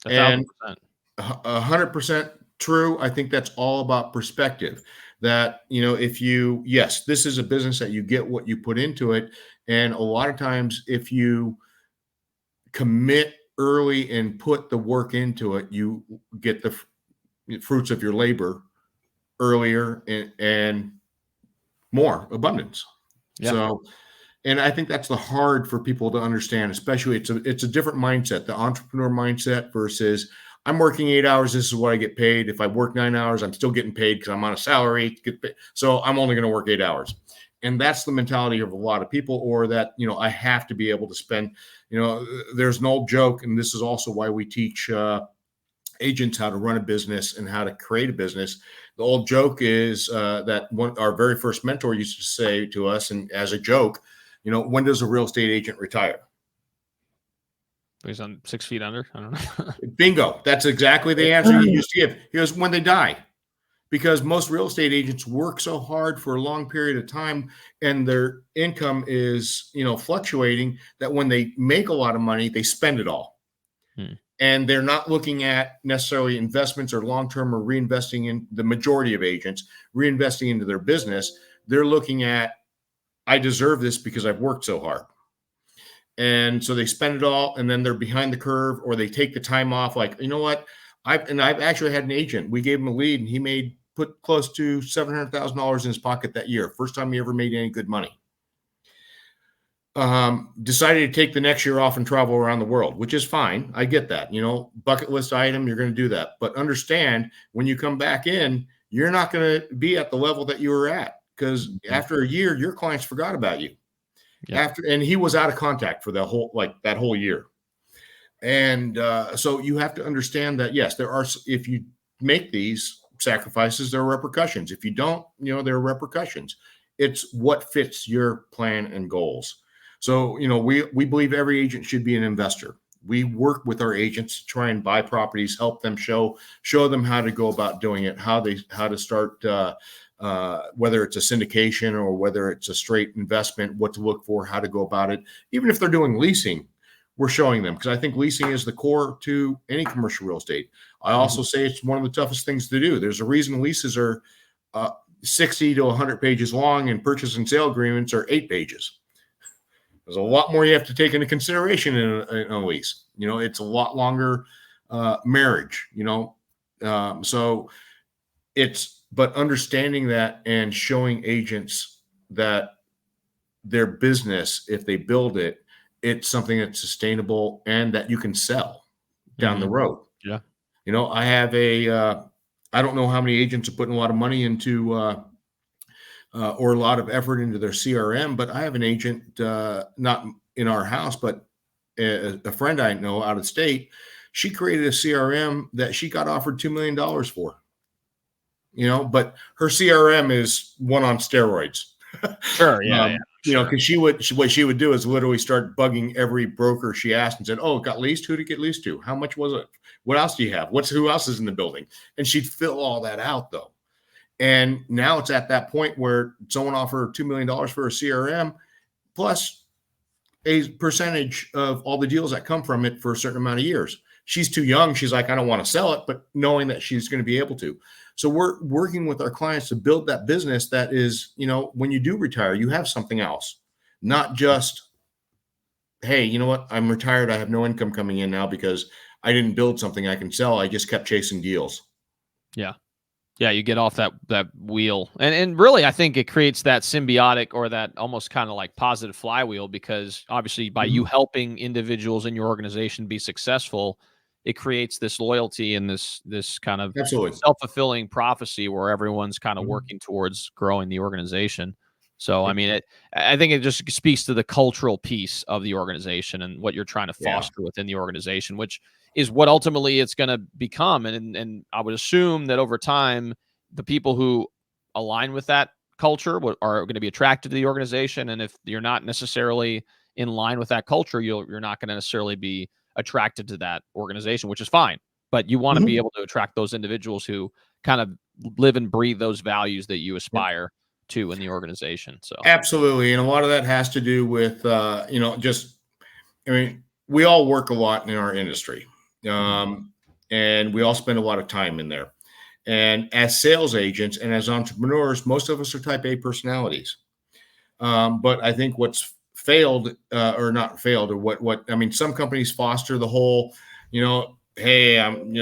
1,000%. 100% true. I think that's all about perspective. That, this is a business that you get what you put into it. And a lot of times, if you commit early and put the work into it, you get the fruits of your labor earlier and more abundance. Yeah. So, and I think that's the hard for people to understand, especially it's a different mindset, the entrepreneur mindset versus I'm working 8 hours. This is what I get paid. If I work 9 hours, I'm still getting paid because I'm on a salary. So I'm only going to work 8 hours. And that's the mentality of a lot of people, or that, I have to be able to spend, there's an old joke. And this is also why we teach agents how to run a business and how to create a business. The old joke is that our very first mentor used to say to us, and as a joke, when does a real estate agent retire? He's on 6 feet under. I don't know. Bingo. That's exactly the answer he used to give. He goes, when they die. Because most real estate agents work so hard for a long period of time and their income is, fluctuating, that when they make a lot of money, they spend it all. And they're not looking at necessarily investments or long-term or reinvesting in the majority of agents, reinvesting into their business. They're looking at, I deserve this because I've worked so hard. And so they spend it all, and then they're behind the curve, or they take the time off. Like, you know what? I've actually had an agent. We gave him a lead, and he put close to $700,000 in his pocket that year. First time he ever made any good money. Decided to take the next year off and travel around the world, which is fine. I get that, bucket list item, you're going to do that. But understand, when you come back in, you're not going to be at the level that you were at, because after a year, your clients forgot about you. Yep. And he was out of contact for that whole year. And so you have to understand that, yes, if you make these sacrifices, there are repercussions. If you don't, there are repercussions. It's what fits your plan and goals. So, we believe every agent should be an investor. We work with our agents to try and buy properties, help them show them how to go about doing it, how to start, whether it's a syndication or whether it's a straight investment, what to look for, how to go about it. Even if they're doing leasing, we're showing them, because I think leasing is the core to any commercial real estate. I also say it's one of the toughest things to do. There's a reason leases are 60 to 100 pages long, and purchase and sale agreements are 8 pages. There's a lot more you have to take into consideration in a lease. It's a lot longer marriage, so but understanding that and showing agents that their business, if they build it, it's something that's sustainable and that you can sell down the road. Yeah. I have I don't know how many agents are putting a lot of money into or a lot of effort into their CRM, but I have an agent, not in our house, but a friend I know out of state. She created a CRM that she got offered $2 million for, but her CRM is one on steroids. Sure. Yeah. Sure. Because what she would do is literally start bugging every broker she asked and said, "Oh, it got leased? Who did it get leased to? How much was it? What else do you have? Who else is in the building?" And she'd fill all that out, though. And now it's at that point where someone offered $2 million for a CRM plus a percentage of all the deals that come from it for a certain amount of years. She's too young. She's like, "I don't want to sell it," but knowing that she's going to be able to. So we're working with our clients to build that business that is, when you do retire, you have something else, not just, "Hey, you know what? I'm retired. I have no income coming in now because I didn't build something I can sell. I just kept chasing deals." Yeah. Yeah, you get off that wheel. And really, I think it creates that symbiotic, or that almost kind of like positive flywheel, because obviously by you helping individuals in your organization be successful, it creates this loyalty and this kind of self-fulfilling prophecy where everyone's kind of working towards growing the organization. So, I mean, I think it just speaks to the cultural piece of the organization and what you're trying to foster within the organization, which is what ultimately it's going to become. And I would assume that over time, the people who align with that culture are going to be attracted to the organization. And if you're not necessarily in line with that culture, you're not going to necessarily be attracted to that organization, which is fine. But you want to be able to attract those individuals who kind of live and breathe those values that you aspire to in the organization. So absolutely. And a lot of that has to do with, we all work a lot in our industry. And we all spend a lot of time in there. And as sales agents and as entrepreneurs, most of us are type A personalities. But I think what's failed or not failed, or what some companies foster the whole, "Hey, I'm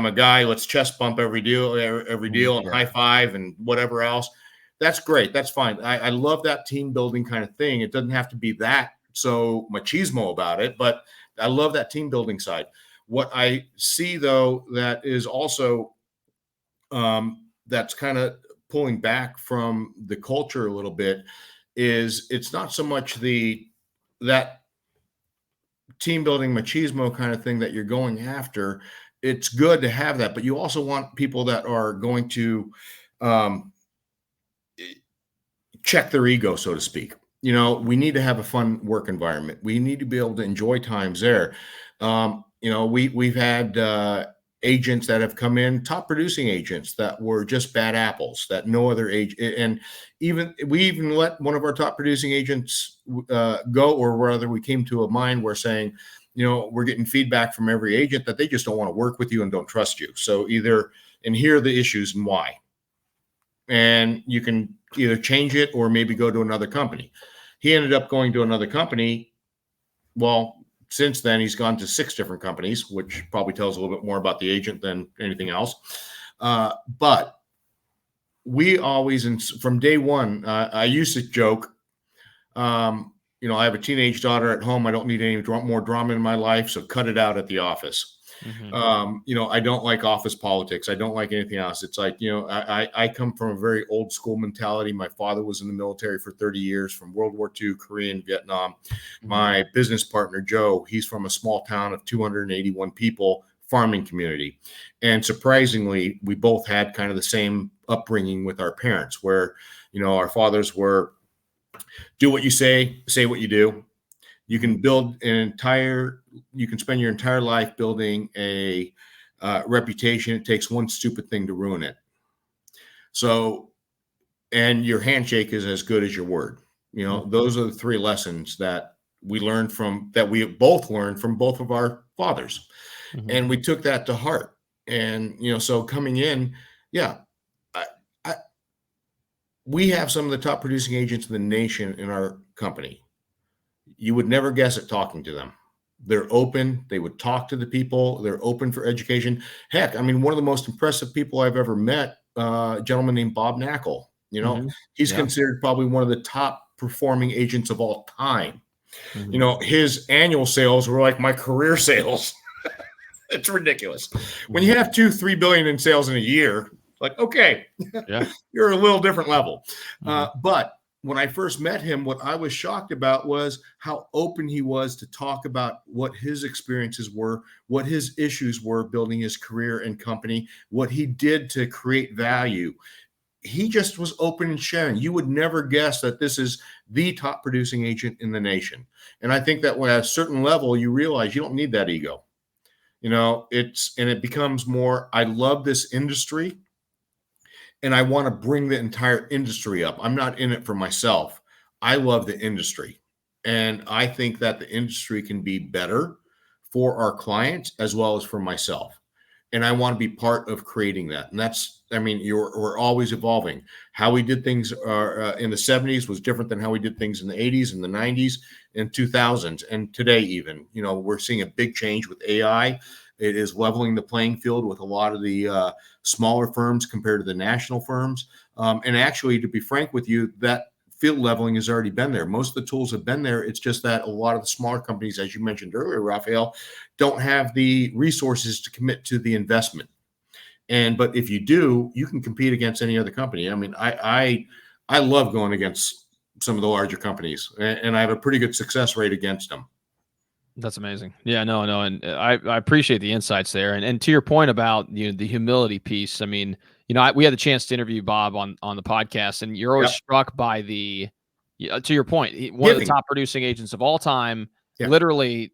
a guy, let's chest bump every deal and high five and whatever else." That's great. That's fine. I love that team building kind of thing. It doesn't have to be that so machismo about it, but I love that team building side. What I see, though, that is also that's kind of pulling back from the culture a little bit, is it's not so much that team building machismo kind of thing that you're going after. It's good to have that, but you also want people that are going to check their ego, so to speak. We need to have a fun work environment. We need to be able to enjoy times there. We've had agents that have come in, top producing agents that were just bad apples that no other agent, and we even let one of our top producing agents go, or rather we came to a mind where saying, we're getting feedback from every agent that they just don't want to work with you and don't trust you. So here are the issues and why. And you can either change it or maybe go to another company. He ended up going to another company, well, since then he's gone to 6 different companies, which probably tells a little bit more about the agent than anything else. But we always, from day one, I used to joke, I have a teenage daughter at home. I don't need any more drama in my life, so cut it out at the office. I don't like office politics. I don't like anything else. It's like, I come from a very old school mentality. My father was in the military for 30 years, from World War II, Korea, and Vietnam. My business partner, Joe, he's from a small town of 281 people, farming community. And surprisingly, we both had kind of the same upbringing with our parents, where, our fathers were, do what you say what you do. You can you can spend your entire life building a reputation. It takes one stupid thing to ruin it. So, and your handshake is as good as your word. Those are the 3 lessons that we both learned from both of our fathers. And we took that to heart. And, so coming in, we have some of the top producing agents in the nation in our company. You would never guess it talking to them. They're open. They would talk to the people. They're open for education. Heck, one of the most impressive people I've ever met, a gentleman named Bob Knackle. He's considered probably one of the top performing agents of all time. His annual sales were like my career sales. It's ridiculous. When you have $2-3 billion in sales in a year, like, okay, you're a little different level. But when I first met him, what I was shocked about was how open he was to talk about what his experiences were, what his issues were building his career and company, what he did to create value. He just was open and sharing. You would never guess that this is the top producing agent in the nation. And I think that when at a certain level, you realize you don't need that ego. It becomes more, I love this industry and I want to bring the entire industry up. I'm not in it for myself. I love the industry. And I think that the industry can be better for our clients as well as for myself. And I want to be part of creating that. And that's, we're always evolving. How we did things in the 70s was different than how we did things in the 80s and the 90s and 2000s. And today even, we're seeing a big change with AI. It is leveling the playing field with a lot of the smaller firms compared to the national firms. And actually, to be frank with you, that field leveling has already been there. Most of the tools have been there. It's just that a lot of the smaller companies, as you mentioned earlier, Raphael, don't have the resources to commit to the investment. But if you do, you can compete against any other company. I love going against some of the larger companies, and I have a pretty good success rate against them. That's amazing. Yeah, no. And I appreciate the insights there. And to your point about, the humility piece, we had the chance to interview Bob on the podcast, and you're always struck by to your point, one of the top producing agents of all time. Literally,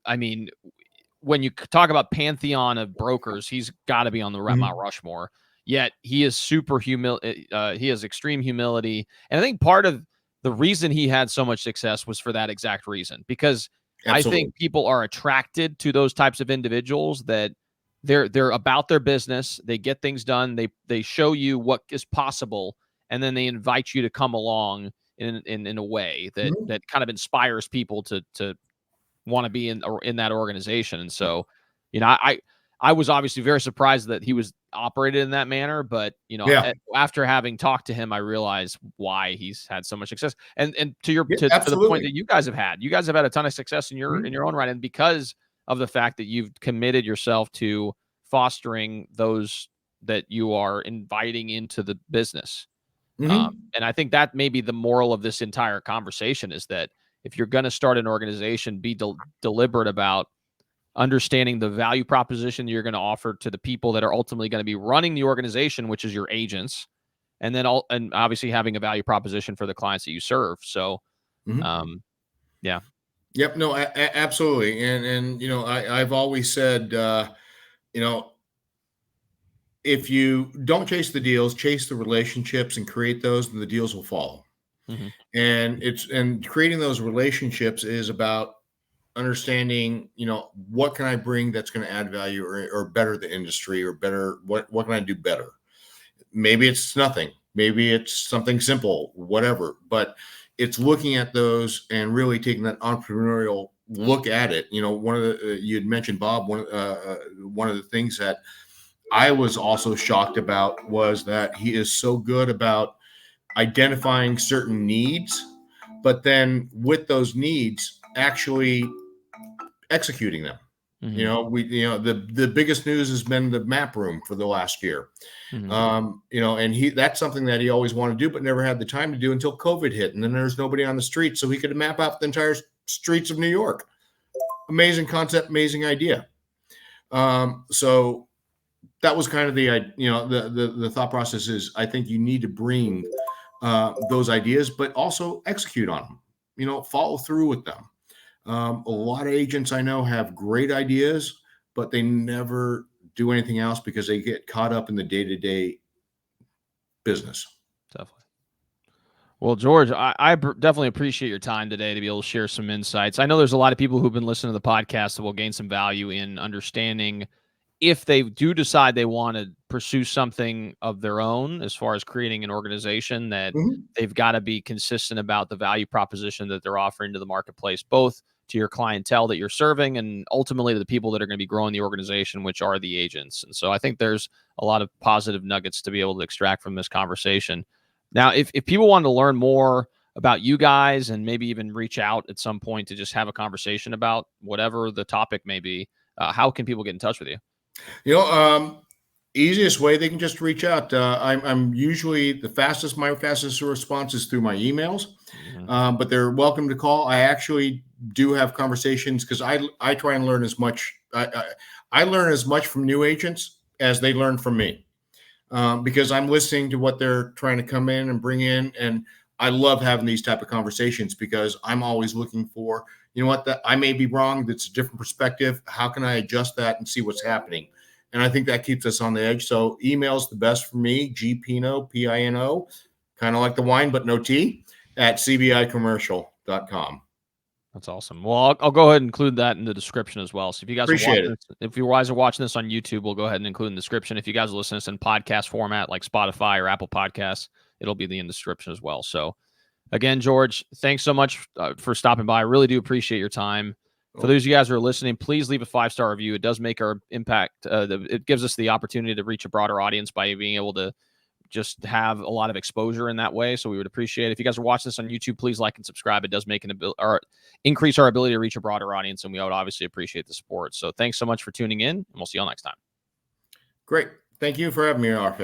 when you talk about pantheon of brokers, he's got to be on the Mount Rushmore. Yet he is he has extreme humility. And I think part of the reason he had so much success was for that exact reason, because Absolutely. I think people are attracted to those types of individuals that they're about their business. They get things done. They show you what is possible, and then they invite you to come along in a way that kind of inspires people to want to be in that organization. And so, I was obviously very surprised that he was operated in that manner, but after having talked to him, I realized why he's had so much success. And to the point that you guys have had a ton of success in your own right, and because of the fact that you've committed yourself to fostering those that you are inviting into the business. And I think that may be the moral of this entire conversation, is that if you're going to start an organization, be deliberate about understanding the value proposition you're going to offer to the people that are ultimately going to be running the organization, which is your agents, and then and obviously having a value proposition for the clients that you serve. So, yeah. Yep. No, absolutely. And I've always said, if you don't chase the deals, chase the relationships and create those, then the deals will follow. And creating those relationships is about understanding, what can I bring that's going to add value or better the industry, or better, what can I do better? Maybe it's nothing, maybe it's something simple, whatever, but it's looking at those and really taking that entrepreneurial look at it. One of the you had mentioned, Bob, one of the things that I was also shocked about was that he is so good about identifying certain needs, but then with those needs, actually executing them. The biggest news has been the map room for the last year. And that's something that he always wanted to do, but never had the time to do until COVID hit. And then there's nobody on the street, so he could map out the entire streets of New York. Amazing concept, amazing idea. So that was kind of the thought process is, I think you need to bring those ideas, but also execute on them, follow through with them. A lot of agents I know have great ideas, but they never do anything else because they get caught up in the day-to-day business. Definitely. Well, George, I definitely appreciate your time today to be able to share some insights. I know there's a lot of people who've been listening to the podcast that will gain some value in understanding if they do decide they want to pursue something of their own, as far as creating an organization, that they've got to be consistent about the value proposition that they're offering to the marketplace, both to your clientele that you're serving and ultimately to the people that are going to be growing the organization, which are the agents. And so I think there's a lot of positive nuggets to be able to extract from this conversation. Now, if people want to learn more about you guys and maybe even reach out at some point to just have a conversation about whatever the topic may be, how can people get in touch with you? Easiest way, they can just reach out. I'm usually my fastest response is through my emails, but they're welcome to call. I actually do have conversations because I try and learn as much. I learn as much from new agents as they learn from me, because I'm listening to what they're trying to come in and bring in. And I love having these type of conversations because I'm always looking for, that I may be wrong. That's a different perspective. How can I adjust that and see what's happening? And I think that keeps us on the edge. So email's the best for me, Pino, Pino, kind of like the wine, but no T, at cbicommercial.com. That's awesome. Well, I'll go ahead and include that in the description as well. So if you guys if you guys are watching this on YouTube, we'll go ahead and include in the description. If you guys are listening to this in podcast format like Spotify or Apple Podcasts, it'll be in the description as well. So again, George, thanks so much for stopping by. I really do appreciate your time. For those of you guys who are listening, please leave a 5-star review. It does make our impact. It gives us the opportunity to reach a broader audience by being able to just have a lot of exposure in that way. So we would appreciate it. If you guys are watching this on YouTube, please like and subscribe. It does make increase our ability to reach a broader audience, and we would obviously appreciate the support. So thanks so much for tuning in, and we'll see you all next time. Great. Thank you for having me, Raphael.